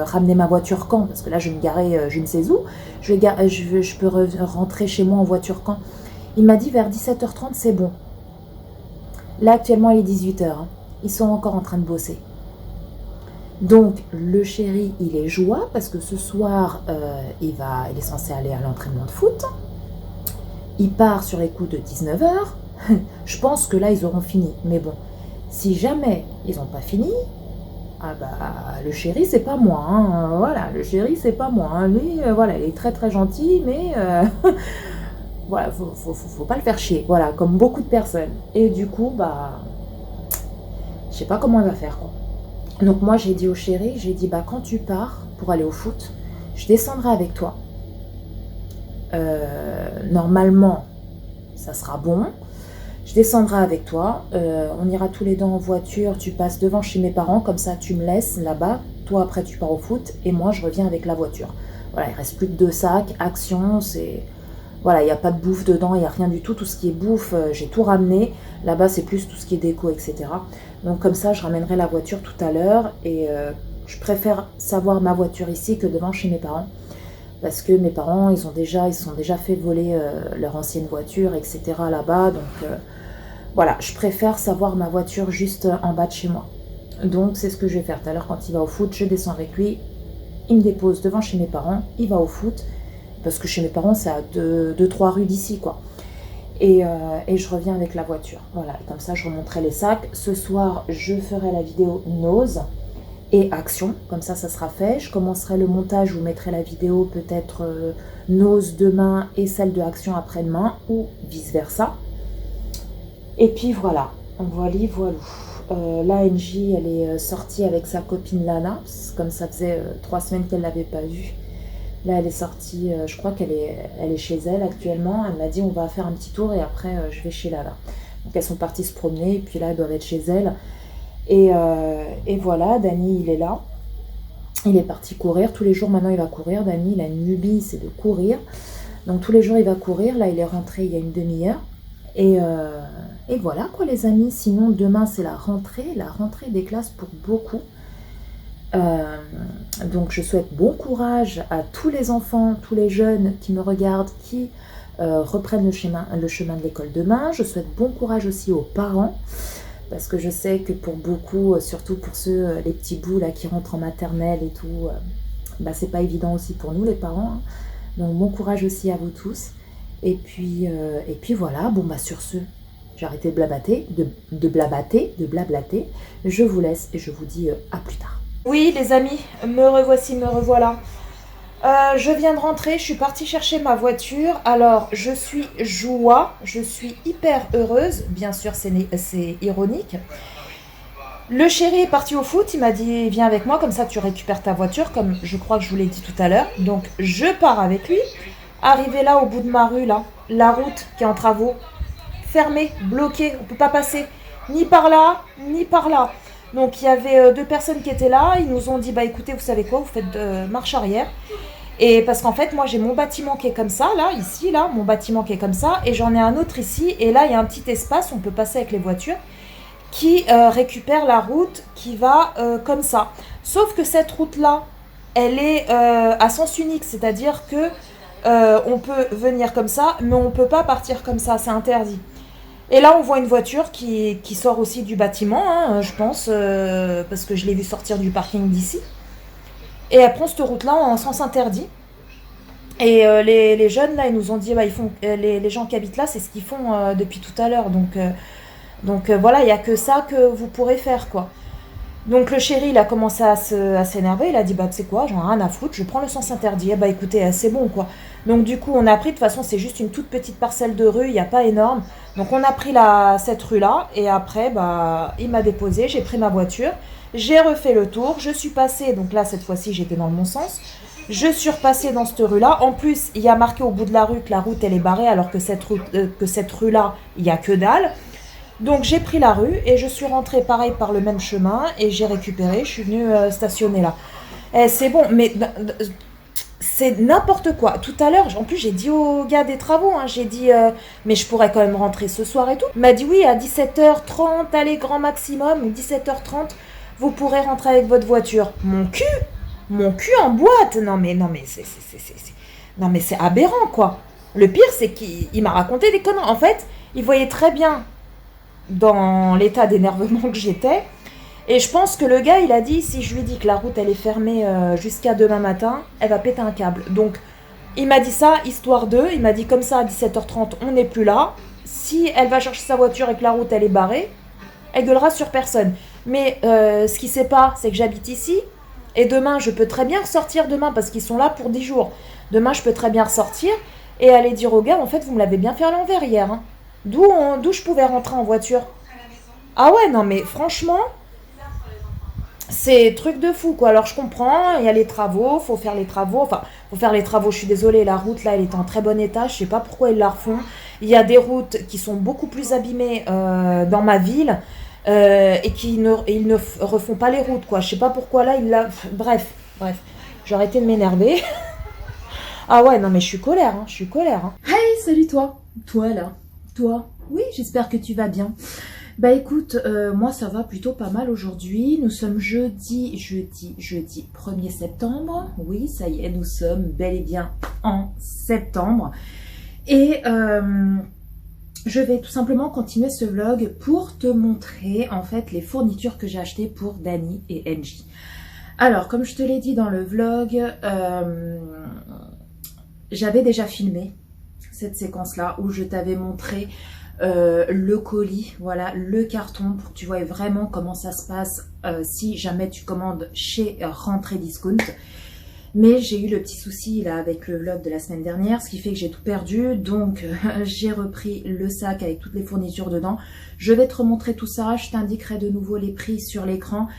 ramener ma voiture quand? Parce que là, je vais me garer je ne sais où. Je peux rentrer chez moi en voiture quand? Il m'a dit vers 17h30, c'est bon. Là, actuellement, il est 18h. Hein. Ils sont encore en train de bosser. Donc, le chéri, il est joie parce que ce soir, il est censé aller à l'entraînement de foot. Il part sur les coups de 19h. Je pense que là, ils auront fini. Mais bon, si jamais ils n'ont pas fini, ah bah, le chéri, c'est pas moi. Hein. Voilà, le chéri, c'est pas moi. Hein. Lui, voilà, il est très très gentil, mais... voilà, faut pas le faire chier, voilà, comme beaucoup de personnes. Et du coup, bah, je sais pas comment elle va faire, quoi. Donc moi, j'ai dit au chéri, j'ai dit, bah, quand tu pars pour aller au foot, je descendrai avec toi. Normalement, ça sera bon. Je descendrai avec toi, on ira tous les deux en voiture, tu passes devant chez mes parents, comme ça tu me laisses là-bas, toi après tu pars au foot, et moi je reviens avec la voiture. Voilà, il reste plus que 2 sacs, Action, c'est... Voilà, il n'y a pas de bouffe dedans, il n'y a rien du tout. Tout ce qui est bouffe, j'ai tout ramené. Là-bas, c'est plus tout ce qui est déco, etc. Donc comme ça, je ramènerai la voiture tout à l'heure. Et je préfère savoir ma voiture ici que devant chez mes parents. Parce que mes parents, ils sont déjà fait voler leur ancienne voiture, etc. là-bas. Donc voilà, je préfère savoir ma voiture juste en bas de chez moi. Donc c'est ce que je vais faire tout à l'heure quand il va au foot. Je descends avec lui, il me dépose devant chez mes parents, il va au foot. Parce que chez mes parents, c'est à 2-3 rues d'ici, quoi. Et je reviens avec la voiture. Voilà, comme ça, je remonterai les sacs. Ce soir, je ferai la vidéo Nose et Action. Comme ça sera fait. Je commencerai le montage, je vous mettrai la vidéo peut-être Nose demain et celle de Action après-demain, ou vice-versa. Et puis voilà, voilà. Là, Angie, elle est sortie avec sa copine Lana, comme ça faisait 3 semaines qu'elle ne l'avait pas vue. Là, elle est sortie, je crois qu'elle est chez elle actuellement. Elle m'a dit, on va faire un petit tour et après, je vais chez Lala. Donc, elles sont parties se promener et puis là, elles doivent être chez elle. Et voilà, Dany, il est là. Il est parti courir. Tous les jours, maintenant, il va courir. Dany, il a une lubie, c'est de courir. Donc, tous les jours, il va courir. Là, il est rentré il y a une demi-heure. Et voilà, quoi, les amis. Sinon, demain, c'est la rentrée des classes pour beaucoup. Donc je souhaite bon courage à tous les enfants, tous les jeunes qui me regardent, qui reprennent le chemin de l'école demain. Je souhaite bon courage aussi aux parents, parce que je sais que pour beaucoup, surtout pour ceux, les petits bouts là qui rentrent en maternelle et tout, bah, c'est pas évident aussi pour nous les parents. Hein. Donc bon courage aussi à vous tous. Et puis voilà, bon bah sur ce, j'ai arrêté de blablater, de blablater. Je vous laisse et je vous dis à plus tard. Oui les amis, me revoici, me revoilà. Je viens de rentrer, je suis partie chercher ma voiture. Alors, je suis joie, je suis hyper heureuse. Bien sûr, c'est ironique. Le chéri est parti au foot, il m'a dit viens avec moi, comme ça tu récupères ta voiture, comme je crois que je vous l'ai dit tout à l'heure. Donc, je pars avec lui. Arrivé là, au bout de ma rue, là, la route qui est en travaux, fermée, bloquée, on ne peut pas passer ni par là, ni par là. Donc, il y avait 2 personnes qui étaient là, ils nous ont dit bah écoutez, vous savez quoi, vous faites marche arrière. Et parce qu'en fait, moi, j'ai mon bâtiment qui est comme ça, là, ici, là, mon bâtiment qui est comme ça, et j'en ai un autre ici, et là, il y a un petit espace, on peut passer avec les voitures, qui récupère la route qui va comme ça. Sauf que cette route-là, elle est à sens unique, c'est-à-dire que on peut venir comme ça, mais on ne peut pas partir comme ça, c'est interdit. Et là, on voit une voiture qui sort aussi du bâtiment, hein, je pense, parce que je l'ai vu sortir du parking d'ici. Et elle prend cette route-là en sens interdit. Et les jeunes, là, ils nous ont dit, bah, les gens qui habitent là, c'est ce qu'ils font depuis tout à l'heure. Donc voilà, il n'y a que ça que vous pourrez faire, quoi. Donc le chéri, il a commencé à s'énerver. Il a dit, bah, tu sais quoi, j'en ai rien à foutre, je prends le sens interdit. Eh bah, écoutez, c'est bon, quoi. Donc du coup, on a pris, de toute façon, c'est juste une toute petite parcelle de rue, il n'y a pas énorme. Donc on a pris cette rue-là. Et après, bah, il m'a déposé, j'ai pris ma voiture. J'ai refait le tour, je suis passée, donc là cette fois-ci j'étais dans le bon sens, je suis repassée dans cette rue-là. En plus, il y a marqué au bout de la rue que la route elle est barrée, alors que cette rue-là, il n'y a que dalle. Donc j'ai pris la rue et je suis rentrée pareil par le même chemin et j'ai récupéré, je suis venue stationner là. Et c'est bon, mais c'est n'importe quoi. Tout à l'heure, en plus j'ai dit au gars des travaux, hein, j'ai dit mais je pourrais quand même rentrer ce soir et tout. Il m'a dit oui, à 17h30, allez grand maximum, ou 17h30. Vous pourrez rentrer avec votre voiture. Mon cul en boîte. Non mais c'est aberrant quoi. Le pire c'est qu'il m'a raconté des conneries. En fait, il voyait très bien dans l'état d'énervement que j'étais. Et je pense que le gars il a dit si je lui dis que la route elle est fermée jusqu'à demain matin, elle va péter un câble. Donc il m'a dit ça histoire d'eux. Il m'a dit comme ça à 17h30 on n'est plus là. Si elle va chercher sa voiture et que la route elle est barrée, elle gueulera sur personne. Mais ce qu'il ne sait pas, c'est que j'habite ici. Et demain, je peux très bien ressortir demain parce qu'ils sont là pour 10 jours. Demain, je peux très bien ressortir et aller dire au gars, en fait, vous me l'avez bien fait à l'envers hier. Hein. D'où je pouvais rentrer en voiture. Ah ouais, non mais franchement, c'est truc de fou quoi. Alors je comprends, il y a les travaux, faut faire les travaux. Enfin, faut faire les travaux, je suis désolée, la route là, elle est en très bon état. Je sais pas pourquoi ils la refont. Il y a des routes qui sont beaucoup plus abîmées dans ma ville. Et ils ne refont pas les routes quoi. Je sais pas pourquoi là bref, j'ai arrêté de m'énerver. Ah ouais non mais je suis colère hein. Hey, salut toi là, oui, j'espère que tu vas bien. Bah écoute, moi ça va plutôt pas mal aujourd'hui. Nous sommes jeudi 1er septembre. Oui, ça y est, nous sommes bel et bien en septembre. Et je vais tout simplement continuer ce vlog pour te montrer en fait les fournitures que j'ai achetées pour Dani et Angie. Alors, comme je te l'ai dit dans le vlog, j'avais déjà filmé cette séquence-là où je t'avais montré le colis, voilà, le carton pour que tu vois vraiment comment ça se passe si jamais tu commandes chez Rentrée Discount. Mais j'ai eu le petit souci là avec le vlog de la semaine dernière, ce qui fait que j'ai tout perdu. Donc j'ai repris le sac avec toutes les fournitures dedans. Je vais te remontrer tout ça, je t'indiquerai de nouveau les prix sur l'écran.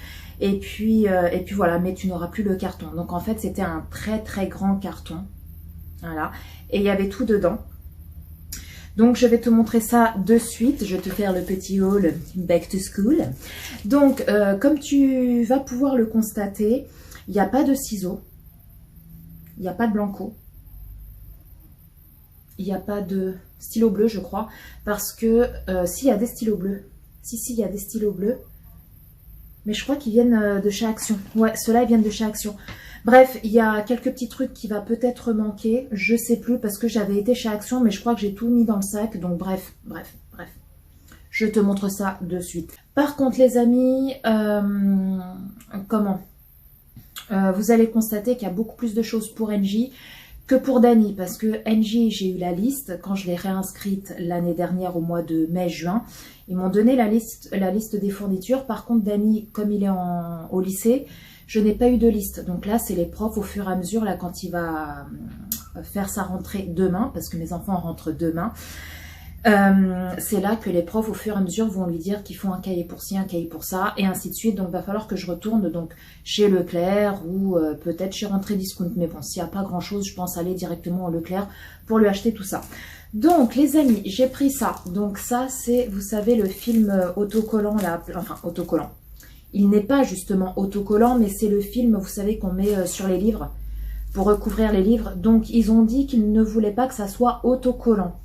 Et puis voilà, mais tu n'auras plus le carton. Donc en fait c'était un très très grand carton. Voilà. Et il y avait tout dedans. Donc je vais te montrer ça de suite. Je vais te faire le petit haul back to school. Donc comme tu vas pouvoir le constater, il n'y a pas de ciseaux. Il n'y a pas de blanco. Il n'y a pas de stylo bleu, je crois. Parce que, s'il y a des stylos bleus. Si, il y a des stylos bleus. Mais je crois qu'ils viennent de chez Action. Ouais, ceux-là, ils viennent de chez Action. Bref, il y a quelques petits trucs qui va peut-être manquer. Je sais plus parce que j'avais été chez Action. Mais je crois que j'ai tout mis dans le sac. Donc bref. Je te montre ça de suite. Par contre, les amis, vous allez constater qu'il y a beaucoup plus de choses pour Angie que pour Dany, parce que NJ, j'ai eu la liste quand je l'ai réinscrite l'année dernière au mois de mai-juin. Ils m'ont donné la liste des fournitures. Par contre, Dany, comme il est au lycée, je n'ai pas eu de liste. Donc là, c'est les profs au fur et à mesure, là, quand il va faire sa rentrée demain, parce que mes enfants rentrent demain, c'est là que les profs au fur et à mesure vont lui dire qu'ils font un cahier pour ci, un cahier pour ça, et ainsi de suite. Donc il va falloir que je retourne donc chez Leclerc ou peut-être chez Rentrée Discount. Mais bon, s'il n'y a pas grand chose, je pense aller directement au Leclerc pour lui acheter tout ça. Donc les amis, j'ai pris ça. Donc ça c'est, vous savez, le film autocollant là, enfin autocollant. Il n'est pas justement autocollant, mais c'est le film, vous savez, qu'on met sur les livres pour recouvrir les livres. Donc ils ont dit qu'ils ne voulaient pas que ça soit autocollant,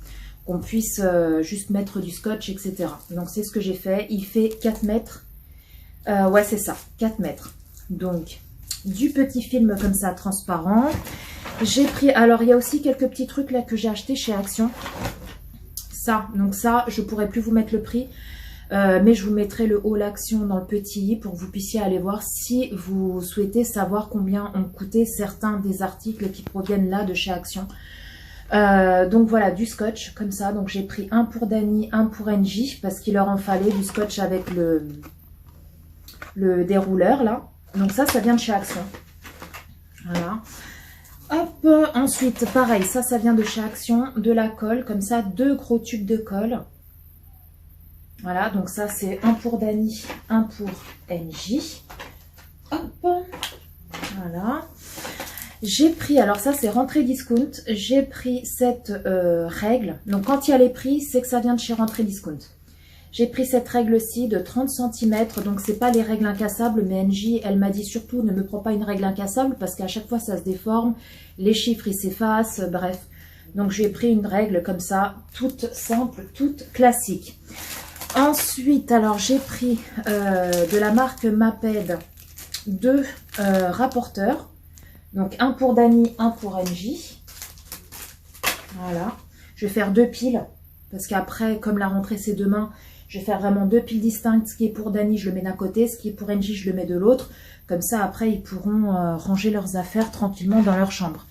qu'on puisse juste mettre du scotch, etc. Donc c'est ce que j'ai fait. Il fait 4 mètres. Ouais, c'est ça, 4 mètres. Donc, du petit film comme ça, transparent. J'ai pris... Alors, il y a aussi quelques petits trucs là que j'ai acheté chez Action. Ça, donc ça, je pourrais plus vous mettre le prix. Mais je vous mettrai le haul Action dans le petit i pour que vous puissiez aller voir si vous souhaitez savoir combien ont coûté certains des articles qui proviennent là de chez Action. Donc voilà, du scotch comme ça. Donc j'ai pris un pour Dany, un pour NJ parce qu'il leur en fallait du scotch avec le dérouleur là. Donc ça vient de chez Action. Voilà. Hop, ensuite pareil, ça vient de chez Action, de la colle comme ça, 2 gros tubes de colle. Voilà, donc ça c'est un pour Dany, un pour NJ. Hop, voilà. J'ai pris, alors ça c'est Rentrée Discount, j'ai pris cette règle. Donc quand il y a les prix, c'est que ça vient de chez Rentrée Discount. J'ai pris cette règle-ci de 30 cm, donc c'est pas les règles incassables, mais NJ, elle m'a dit surtout ne me prends pas une règle incassable parce qu'à chaque fois ça se déforme, les chiffres ils s'effacent, bref. Donc j'ai pris une règle comme ça, toute simple, toute classique. Ensuite, alors j'ai pris de la marque Maped 2 rapporteurs. Donc, un pour Dany, un pour NJ. Voilà. Je vais faire 2 piles. Parce qu'après, comme la rentrée c'est demain, je vais faire vraiment 2 piles distinctes. Ce qui est pour Dany, je le mets d'un côté. Ce qui est pour NJ, je le mets de l'autre. Comme ça, après, ils pourront ranger leurs affaires tranquillement dans leur chambre.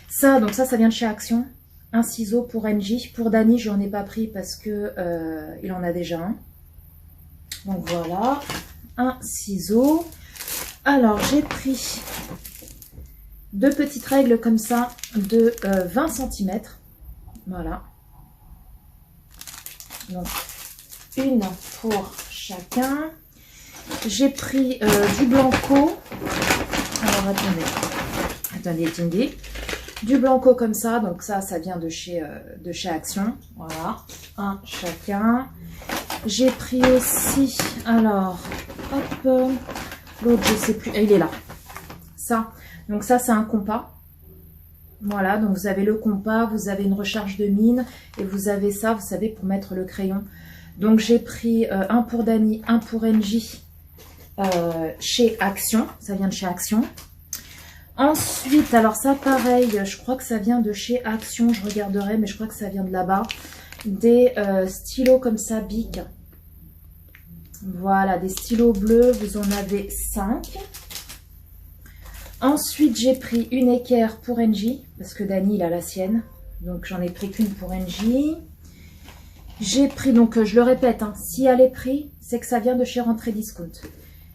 Ça, donc ça vient de chez Action. Un ciseau pour NJ. Pour Dany, je n'en ai pas pris parce que il en a déjà un. Donc voilà. Un ciseau. Alors, j'ai pris... 2 petites règles comme ça de 20 cm. Voilà. Donc, une pour chacun. J'ai pris du Blanco. Alors, attendez. Du Blanco comme ça. Donc, ça vient de chez Action. Voilà. Un chacun. J'ai pris aussi, alors, hop, l'autre, je sais plus. Il est là. Ça. Donc ça, c'est un compas. Voilà, donc vous avez le compas, vous avez une recharge de mine et vous avez ça, vous savez, pour mettre le crayon. Donc j'ai pris un pour Dany, un pour NJ chez Action. Ça vient de chez Action. Ensuite, alors ça, pareil, je crois que ça vient de chez Action. Je regarderai, mais je crois que ça vient de là-bas. Des stylos comme ça, Bic. Voilà, des stylos bleus. Vous en avez 5. Ensuite, j'ai pris une équerre pour NJ, parce que Dany, il a la sienne. Donc, j'en ai pris qu'une pour NJ. J'ai pris, donc je le répète, hein, si elle est pris, c'est que ça vient de chez Rentrée Discount.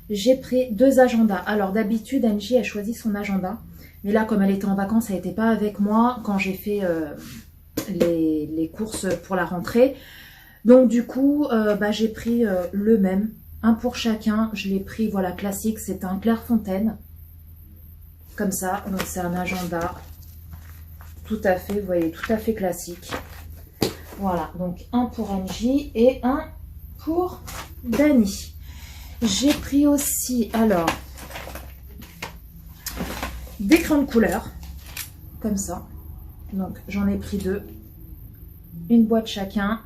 J'ai pris 2 agendas. Alors, d'habitude, NJ a choisi son agenda. Mais là, comme elle était en vacances, elle n'était pas avec moi quand j'ai fait les courses pour la rentrée. Donc, du coup, j'ai pris le même. Un pour chacun. Je l'ai pris, voilà, classique. C'est un Clairefontaine. Comme ça, donc c'est un agenda tout à fait, vous voyez, tout à fait classique. Voilà, donc un pour NJ et un pour Dany. J'ai pris aussi, alors, des crayons de couleur, comme ça. Donc j'en ai pris 2, une boîte chacun,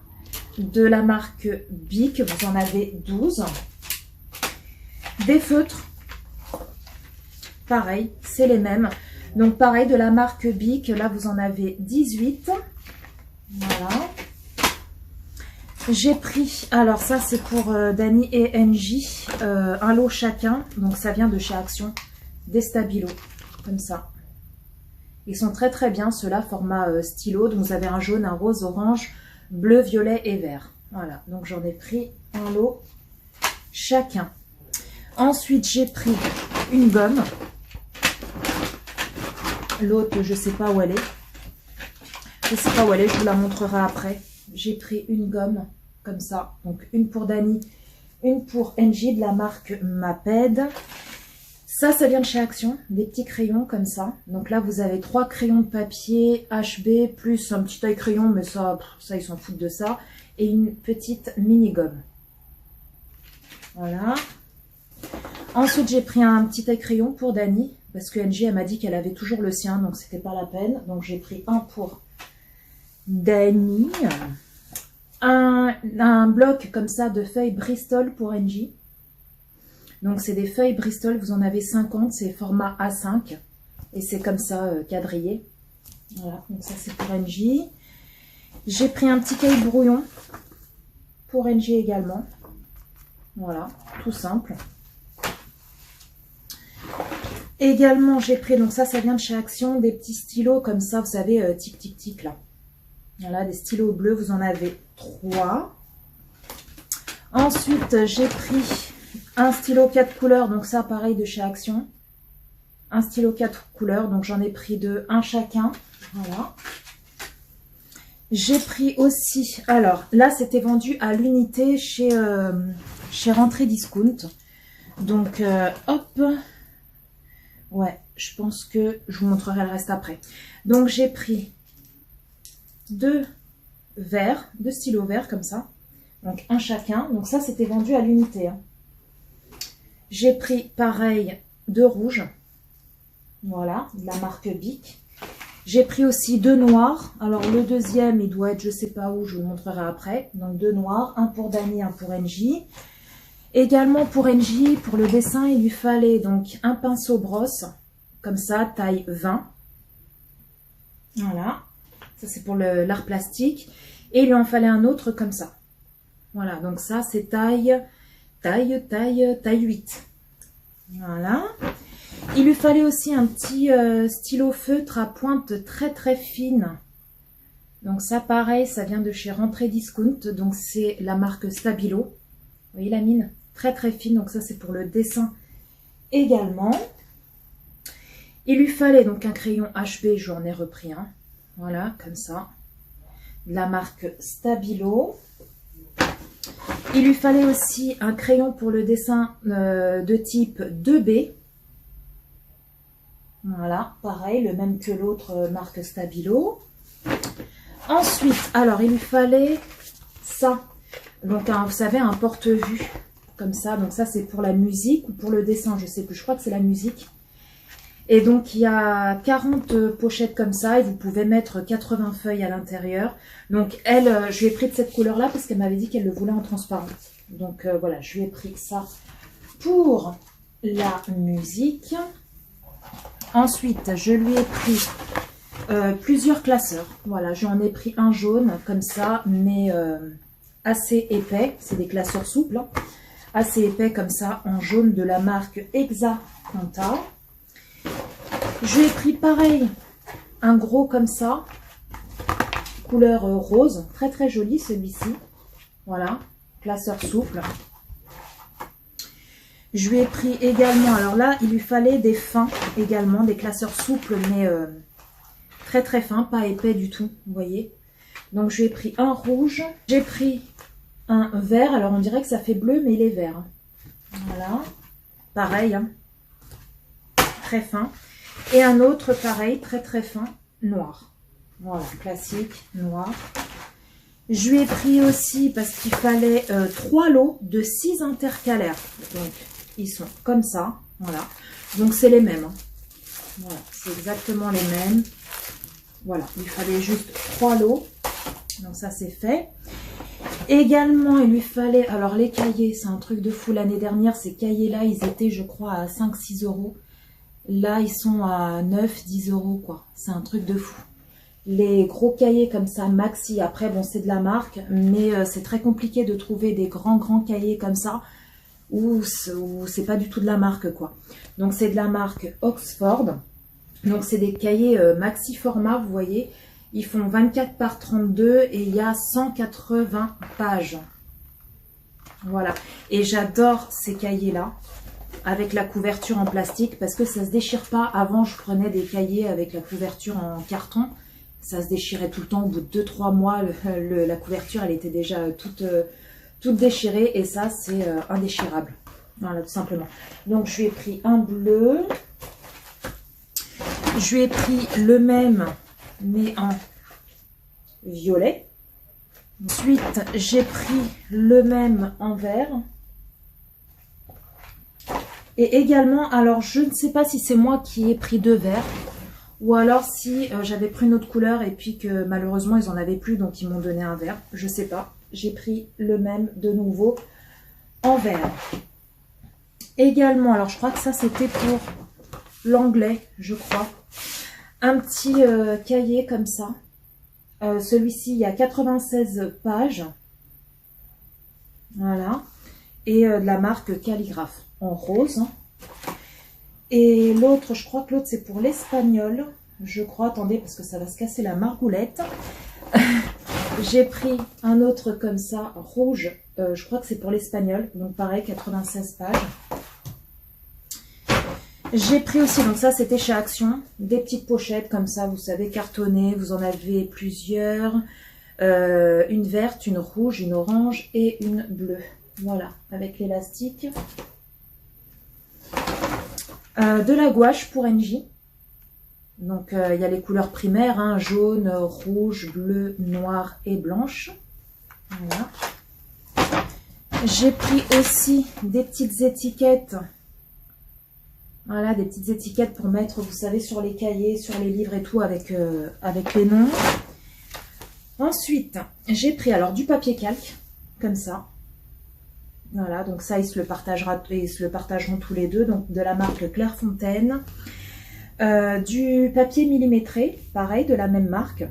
de la marque Bic, vous en avez 12. Des feutres. Pareil, c'est les mêmes. Donc pareil, de la marque Bic, là vous en avez 18. Voilà. J'ai pris, alors ça c'est pour Dany et NJ, un lot chacun. Donc ça vient de chez Action, des stabilos, comme ça. Ils sont très très bien, ceux-là, format stylo. Donc vous avez un jaune, un rose, orange, bleu, violet et vert. Voilà, donc j'en ai pris un lot chacun. Ensuite, j'ai pris une gomme. L'autre, je ne sais pas où elle est. Je ne sais pas où elle est, je vous la montrerai après. J'ai pris une gomme comme ça. Donc une pour Dani, une pour NJ de la marque Maped. Ça vient de chez Action, des petits crayons comme ça. Donc là, vous avez 3 crayons de papier HB, plus un petit taille crayon, mais ça ils s'en foutent de ça. Et une petite mini gomme. Voilà. Ensuite, j'ai pris un petit taille crayon pour Dani, parce que NJ, elle m'a dit qu'elle avait toujours le sien, donc c'était pas la peine. Donc j'ai pris un pour Dani. Un bloc comme ça de feuilles Bristol pour NJ. Donc c'est des feuilles Bristol, vous en avez 50, c'est format A5. Et c'est comme ça, quadrillé. Voilà, donc ça c'est pour NJ. J'ai pris un petit cahier brouillon pour NJ également. Voilà, tout simple. Également j'ai pris, donc ça vient de chez Action, des petits stylos comme ça, vous savez, tic tic tic là. Voilà, des stylos bleus, vous en avez 3. Ensuite j'ai pris un stylo 4 couleurs, donc ça pareil de chez Action. Un stylo 4 couleurs, donc j'en ai pris un chacun. Voilà. J'ai pris aussi, alors là c'était vendu à l'unité chez Rentrée Discount. Donc hop, ouais, je pense que je vous montrerai le reste après. Donc j'ai pris 2 stylos verts comme ça. Donc un chacun, donc ça c'était vendu à l'unité. Hein. J'ai pris pareil 2 rouges, voilà, de la marque Bic. J'ai pris aussi 2 noirs. Alors le deuxième, il doit être je sais pas où, je vous le montrerai après. Donc 2 noirs, un pour Dani, un pour NJ. Également pour NJ, pour le dessin, il lui fallait donc un pinceau brosse, comme ça, taille 20. Voilà, ça c'est pour l'art plastique. Et il lui en fallait un autre comme ça. Voilà, donc ça c'est taille 8. Voilà. Il lui fallait aussi un petit stylo feutre à pointe très très fine. Donc ça pareil, ça vient de chez Rentrée Discount. Donc c'est la marque Stabilo. Vous voyez la mine? Très très fine. Donc ça c'est pour le dessin également. Il lui fallait donc un crayon HB, j'en ai repris un. Voilà, comme ça. De la marque Stabilo. Il lui fallait aussi un crayon pour le dessin de type 2B. Voilà, pareil, le même que l'autre marque Stabilo. Ensuite, alors il lui fallait ça. Donc, vous savez, un porte-vue comme ça. Donc ça, c'est pour la musique ou pour le dessin, je sais plus. Je crois que c'est la musique. Et donc, il y a 40 pochettes comme ça et vous pouvez mettre 80 feuilles à l'intérieur. Donc, elle, je lui ai pris de cette couleur-là parce qu'elle m'avait dit qu'elle le voulait en transparent. Donc, voilà, je lui ai pris ça pour la musique. Ensuite, je lui ai pris plusieurs classeurs. Voilà, j'en ai pris un jaune comme ça, mais assez épais. C'est des classeurs souples, hein, assez épais comme ça, en jaune de la marque Exaconta. Je lui ai pris pareil, un gros comme ça, couleur rose, très très joli celui-ci. Voilà, classeur souple. Je lui ai pris également, alors là, il lui fallait des fins également, des classeurs souples, mais très très fins, pas épais du tout, vous voyez. Donc je lui ai pris un rouge, j'ai pris un vert, alors on dirait que ça fait bleu, mais il est vert. Voilà, pareil, hein, très fin. Et un autre pareil, très très fin, noir. Voilà, classique, noir. Je lui ai pris aussi, parce qu'il fallait 3 lots de 6 intercalaires. Donc, ils sont comme ça, voilà. Donc, c'est les mêmes. Hein. Voilà, c'est exactement les mêmes. Voilà, il fallait juste 3 lots. Donc, ça, c'est fait. Également, il lui fallait... Alors, les cahiers, c'est un truc de fou. L'année dernière, ces cahiers-là, ils étaient, je crois, à 5-6 €. Là, ils sont à 9-10 €, quoi. C'est un truc de fou. Les gros cahiers comme ça, maxi, après, bon, c'est de la marque, mais c'est très compliqué de trouver des grands cahiers comme ça, où c'est pas du tout de la marque, quoi. Donc, c'est de la marque Oxford. Donc c'est des cahiers maxi format, vous voyez. Ils font 24 par 32 et il y a 180 pages. Voilà. Et j'adore ces cahiers-là avec la couverture en plastique parce que ça se déchire pas. Avant, je prenais des cahiers avec la couverture en carton. Ça se déchirait tout le temps. Au bout de 2-3 mois, la couverture, elle était déjà toute déchirée. Et ça, c'est indéchirable. Voilà, tout simplement. Donc, je lui ai pris un bleu. Je lui ai pris le même, mais en violet. Ensuite, j'ai pris le même en vert. Et également, alors je ne sais pas si c'est moi qui ai pris 2 verts. Ou alors si j'avais pris une autre couleur et puis que malheureusement ils n'en avaient plus, donc ils m'ont donné un vert. Je ne sais pas. J'ai pris le même de nouveau en vert. Également, alors je crois que ça c'était pour l'anglais, je crois. Un petit cahier comme ça. Celui-ci, il y a 96 pages. Voilà. Et de la marque Calligraphe en rose. Et l'autre, je crois que l'autre c'est pour l'espagnol. Je crois, attendez, parce que ça va se casser la margoulette. J'ai pris un autre comme ça, rouge. Je crois que c'est pour l'espagnol. Donc pareil, 96 pages. J'ai pris aussi, donc ça c'était chez Action, des petites pochettes comme ça, vous savez, cartonnées. Vous en avez plusieurs. Une verte, une rouge, une orange et une bleue. Voilà, avec l'élastique. De la gouache pour NJ. Donc il y a les couleurs primaires, hein, jaune, rouge, bleu, noir et blanche. Voilà. J'ai pris aussi des petites étiquettes. Voilà, des petites étiquettes pour mettre, vous savez, sur les cahiers, sur les livres et tout, avec les noms. Ensuite, j'ai pris alors du papier calque, comme ça. Voilà, donc ça, ils se le partageront tous les deux. Donc de la marque Clairefontaine. Du papier millimétré, pareil, de la même marque.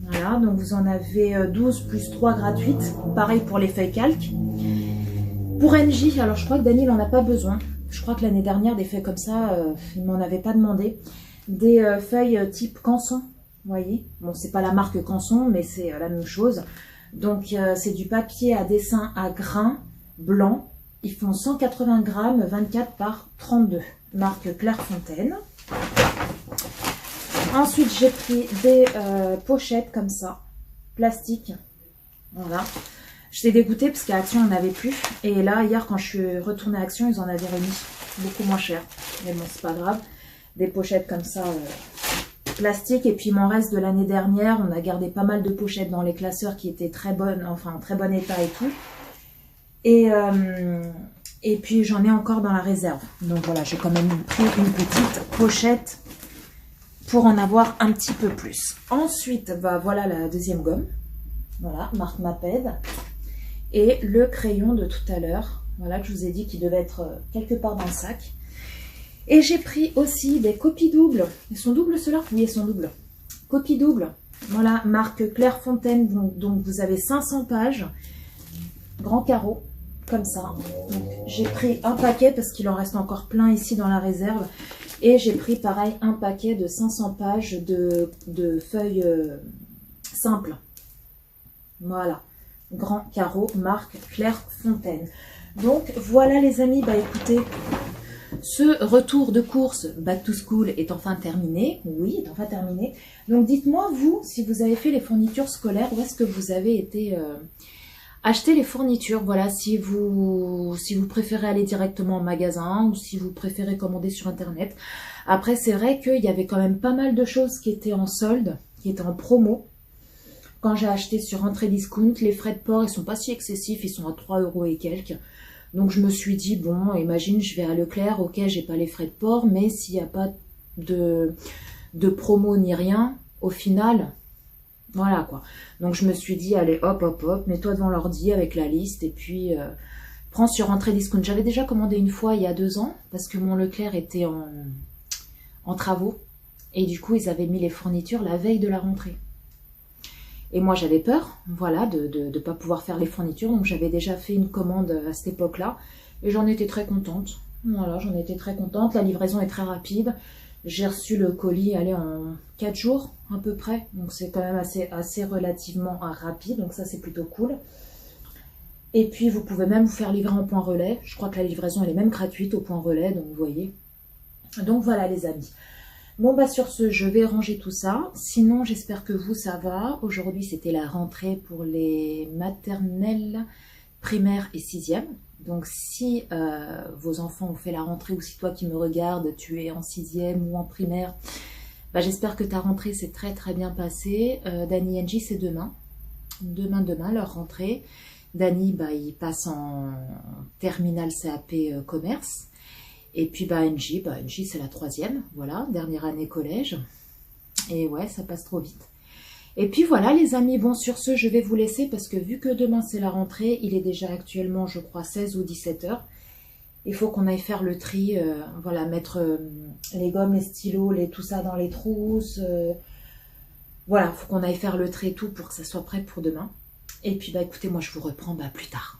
Voilà, donc vous en avez 12 plus 3 gratuites. Pareil pour les feuilles calques. Pour NJ, alors je crois que Daniel n'en a pas besoin. Je crois que l'année dernière, des feuilles comme ça, il ne m'en avait pas demandé. Des feuilles type Canson, vous voyez. Bon, c'est pas la marque Canson, mais c'est la même chose. Donc, c'est du papier à dessin à grains blanc. Ils font 180 grammes, 24 par 32. Marque Clairefontaine. Ensuite, j'ai pris des pochettes comme ça, plastique. Voilà. J'étais dégoûtée parce qu'à Action, on n'avait plus. Et là, hier, quand je suis retournée à Action, ils en avaient remis beaucoup moins cher. Mais bon, c'est pas grave. Des pochettes comme ça, plastique. Et puis, il m'en reste de l'année dernière. On a gardé pas mal de pochettes dans les classeurs qui étaient très bonnes, enfin, en très bon état et tout. Et puis, j'en ai encore dans la réserve. Donc, voilà, j'ai quand même pris une petite pochette pour en avoir un petit peu plus. Ensuite, bah, voilà la deuxième gomme. Voilà, marque Maped. Et le crayon de tout à l'heure, voilà, que je vous ai dit qu'il devait être quelque part dans le sac. Et j'ai pris aussi des copies doubles. Ils sont doubles ceux-là? Oui, ils sont doubles. Copies doubles. Voilà, marque Clairefontaine. Donc vous avez 500 pages. Grand carreau, comme ça. J'ai pris un paquet parce qu'il en reste encore plein ici dans la réserve. Et j'ai pris pareil un paquet de 500 pages de feuilles simples. Voilà. Grand carreau, marque Clairefontaine. Donc voilà les amis, bah écoutez, ce retour de course Back to School est enfin terminé. Oui, est enfin terminé. Donc dites-moi vous, si vous avez fait les fournitures scolaires, où est-ce que vous avez été acheter les fournitures. Voilà, si vous préférez aller directement en magasin ou si vous préférez commander sur internet. Après c'est vrai qu'il y avait quand même pas mal de choses qui étaient en solde, qui étaient en promo. Quand j'ai acheté sur Entrée Discount, les frais de port, ils sont pas si excessifs, ils sont à 3 € et quelques. Donc je me suis dit, bon, imagine, je vais à Leclerc, ok, j'ai pas les frais de port, mais s'il n'y a pas de promo ni rien, au final, voilà quoi. Donc je me suis dit, allez, hop, hop, hop, mets-toi devant l'ordi avec la liste et puis prends sur Entrée Discount. J'avais déjà commandé une fois il y a 2 ans, parce que mon Leclerc était en travaux. Et du coup, ils avaient mis les fournitures la veille de la rentrée. Et moi, j'avais peur, voilà, de ne pas pouvoir faire les fournitures. Donc, j'avais déjà fait une commande à cette époque-là. Et j'en étais très contente. Voilà, j'en étais très contente. La livraison est très rapide. J'ai reçu le colis, allez, en 4 jours à peu près. Donc c'est quand même assez relativement rapide. Donc ça, c'est plutôt cool. Et puis, vous pouvez même vous faire livrer en point relais. Je crois que la livraison, elle est même gratuite au point relais. Donc, vous voyez. Donc, voilà, les amis. Bon, bah sur ce, je vais ranger tout ça. Sinon, j'espère que vous, ça va. Aujourd'hui, c'était la rentrée pour les maternelles, primaires et 6e. Donc, si vos enfants ont fait la rentrée ou si toi qui me regardes, tu es en 6e ou en primaire, bah, j'espère que ta rentrée s'est très très bien passée. Dani et Angie, c'est demain. Demain, leur rentrée. Dani, bah, il passe en terminale CAP commerce. Et puis Angie, c'est la 3e, voilà, dernière année collège. Et ouais, ça passe trop vite. Et puis voilà les amis, bon sur ce, je vais vous laisser parce que vu que demain c'est la rentrée, il est déjà actuellement, je crois, 16 ou 17 heures. Il faut qu'on aille faire le tri, voilà, mettre les gommes, les stylos, tout ça dans les trousses. Voilà, il faut qu'on aille faire le tri et tout pour que ça soit prêt pour demain. Et puis écoutez, moi je vous reprends plus tard.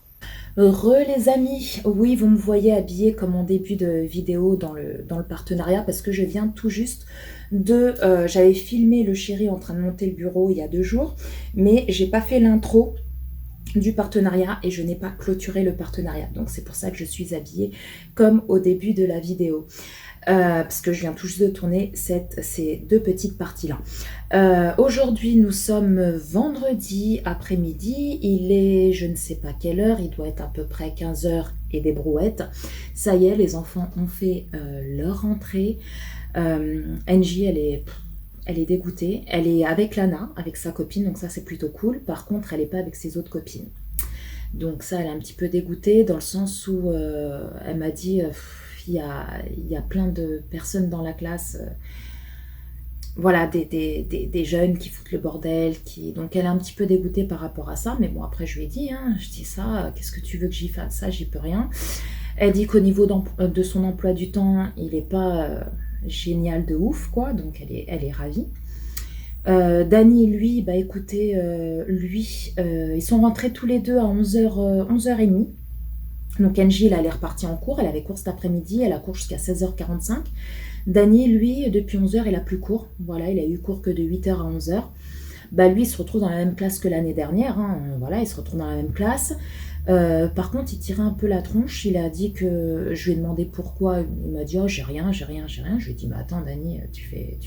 Heureux les amis, oui vous me voyez habillée comme en début de vidéo dans le partenariat parce que je viens tout juste j'avais filmé le chéri en train de monter le bureau il y a 2 jours, mais j'ai pas fait l'intro du partenariat et je n'ai pas clôturé le partenariat, donc c'est pour ça que je suis habillée comme au début de la vidéo. Parce que je viens tout juste de tourner ces 2 petites parties-là. Aujourd'hui, nous sommes vendredi après-midi. Il est, je ne sais pas quelle heure, il doit être à peu près 15 h et des brouettes. Ça y est, les enfants ont fait leur rentrée. Angie, elle est dégoûtée. Elle est avec Lana, avec sa copine, donc ça c'est plutôt cool. Par contre, elle n'est pas avec ses autres copines. Donc ça, elle est un petit peu dégoûtée dans le sens où elle m'a dit... il y a plein de personnes dans la classe, voilà, des jeunes qui foutent le bordel, donc elle est un petit peu dégoûtée par rapport à ça, mais bon après je lui ai dit, hein, je dis ça, qu'est-ce que tu veux que j'y fasse, ça j'y peux rien. Elle dit qu'au niveau de son emploi du temps, il n'est pas génial de ouf, quoi, donc elle est ravie. Dani, lui, bah écoutez, ils sont rentrés tous les deux à 11h30. Donc Angie, elle est repartie en cours, elle avait cours cet après-midi, elle a cours jusqu'à 16h45. Dani, lui, depuis 11h, il a plus cours. Voilà, il a eu cours que de 8h à 11h. Bah lui, il se retrouve dans la même classe que l'année dernière. Hein. Voilà, il se retrouve dans la même classe. Par contre, il tirait un peu la tronche. Il a dit que... Je lui ai demandé pourquoi. Il m'a dit, oh, j'ai rien. Je lui ai dit, mais attends, Dani, tu fais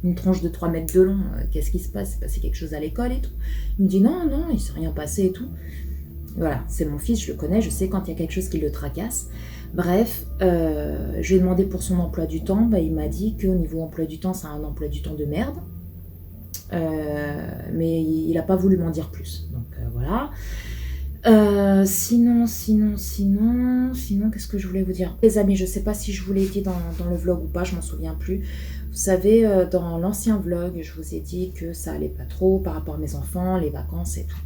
une tronche de 3 mètres de long. Qu'est-ce qui se passe? C'est passé quelque chose à l'école et tout. Il me dit, non, il s'est rien passé et tout. Voilà, c'est mon fils, je le connais, je sais quand il y a quelque chose qui le tracasse. Bref, je lui ai demandé pour son emploi du temps, bah, il m'a dit qu'au niveau emploi du temps, c'est un emploi du temps de merde. Mais il n'a pas voulu m'en dire plus. Donc voilà. Sinon, qu'est-ce que je voulais vous dire? Les amis, je ne sais pas si je vous l'ai dit dans le vlog ou pas, je m'en souviens plus. Vous savez, dans l'ancien vlog, je vous ai dit que ça allait pas trop par rapport à mes enfants, les vacances et tout.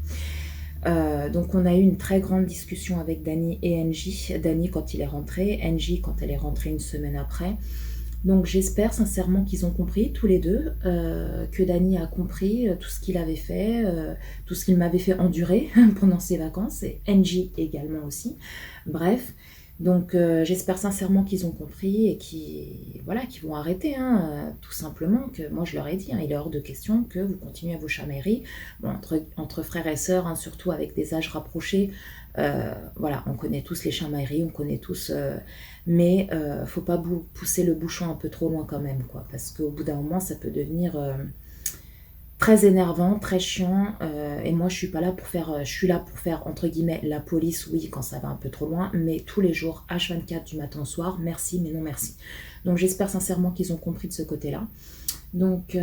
Donc on a eu une très grande discussion avec Dani et Angie. Dani quand il est rentré, Angie quand elle est rentrée une semaine après. Donc j'espère sincèrement qu'ils ont compris tous les deux, que Dani a compris tout ce qu'il avait fait, tout ce qu'il m'avait fait endurer pendant ses vacances, et Angie également aussi. Bref, donc j'espère sincèrement qu'ils ont compris et qu'ils vont arrêter, hein, tout simplement. Que moi je leur ai dit, hein, il est hors de question que vous continuez à vos chamailleries. Bon, entre frères et sœurs, hein, surtout avec des âges rapprochés, voilà, on connaît tous les chamailleries, on connaît tous, mais faut pas pousser le bouchon un peu trop loin quand même, quoi, parce qu'au bout d'un moment ça peut devenir très énervant, très chiant, et moi je suis là pour faire entre guillemets la police, oui, quand ça va un peu trop loin, mais tous les jours, H24 du matin au soir, merci mais non merci. Donc j'espère sincèrement qu'ils ont compris de ce côté-là. Donc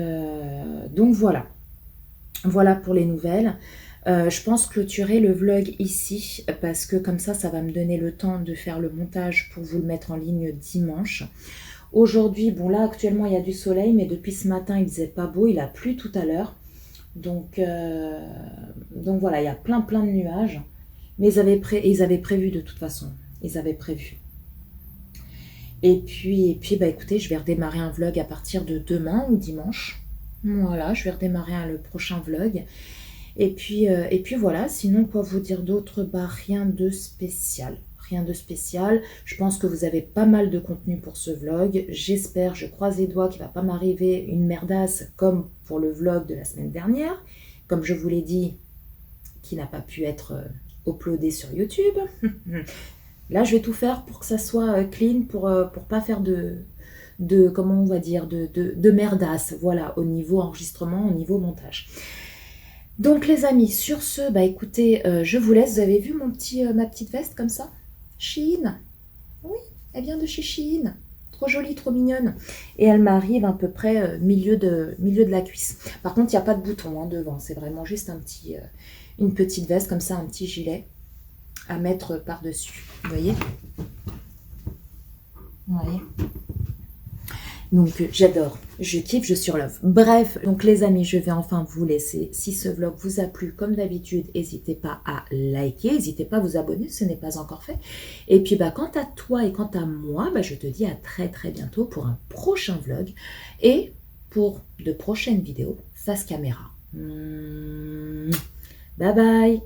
voilà pour les nouvelles. Je pense clôturer le vlog ici, parce que comme ça va me donner le temps de faire le montage pour vous le mettre en ligne dimanche. Aujourd'hui, bon là actuellement il y a du soleil, mais depuis ce matin il faisait pas beau, il a plu tout à l'heure. Donc voilà, il y a plein de nuages. Mais ils avaient prévu de toute façon, ils avaient prévu. Et puis bah écoutez, je vais redémarrer un vlog à partir de demain ou dimanche. Voilà, je vais redémarrer le prochain vlog. Et puis voilà, sinon quoi vous dire d'autre? Bah rien de spécial. rien de spécial. Je pense que vous avez pas mal de contenu pour ce vlog. J'espère, je croise les doigts qu'il ne va pas m'arriver une merdasse comme pour le vlog de la semaine dernière. Comme je vous l'ai dit, qui n'a pas pu être uploadé sur YouTube. Là, je vais tout faire pour que ça soit clean, pour pas faire de comment on va dire, de merdasse, voilà, au niveau enregistrement, au niveau montage. Donc les amis, sur ce, bah écoutez, je vous laisse. Vous avez vu ma petite veste comme ça? Shein. Oui, elle vient de chez Shein. Trop jolie, trop mignonne. Et elle m'arrive à peu près milieu de la cuisse. Par contre, il n'y a pas de bouton devant. C'est vraiment juste une petite veste comme ça, un petit gilet à mettre par-dessus. Vous voyez? Vous voyez? Donc j'adore, je kiffe, je surlove. Bref, donc les amis, je vais enfin vous laisser. Si ce vlog vous a plu, comme d'habitude, n'hésitez pas à liker, n'hésitez pas à vous abonner, ce n'est pas encore fait. Et puis bah, quant à toi et quant à moi, bah, je te dis à très très bientôt pour un prochain vlog et pour de prochaines vidéos face caméra. Bye bye.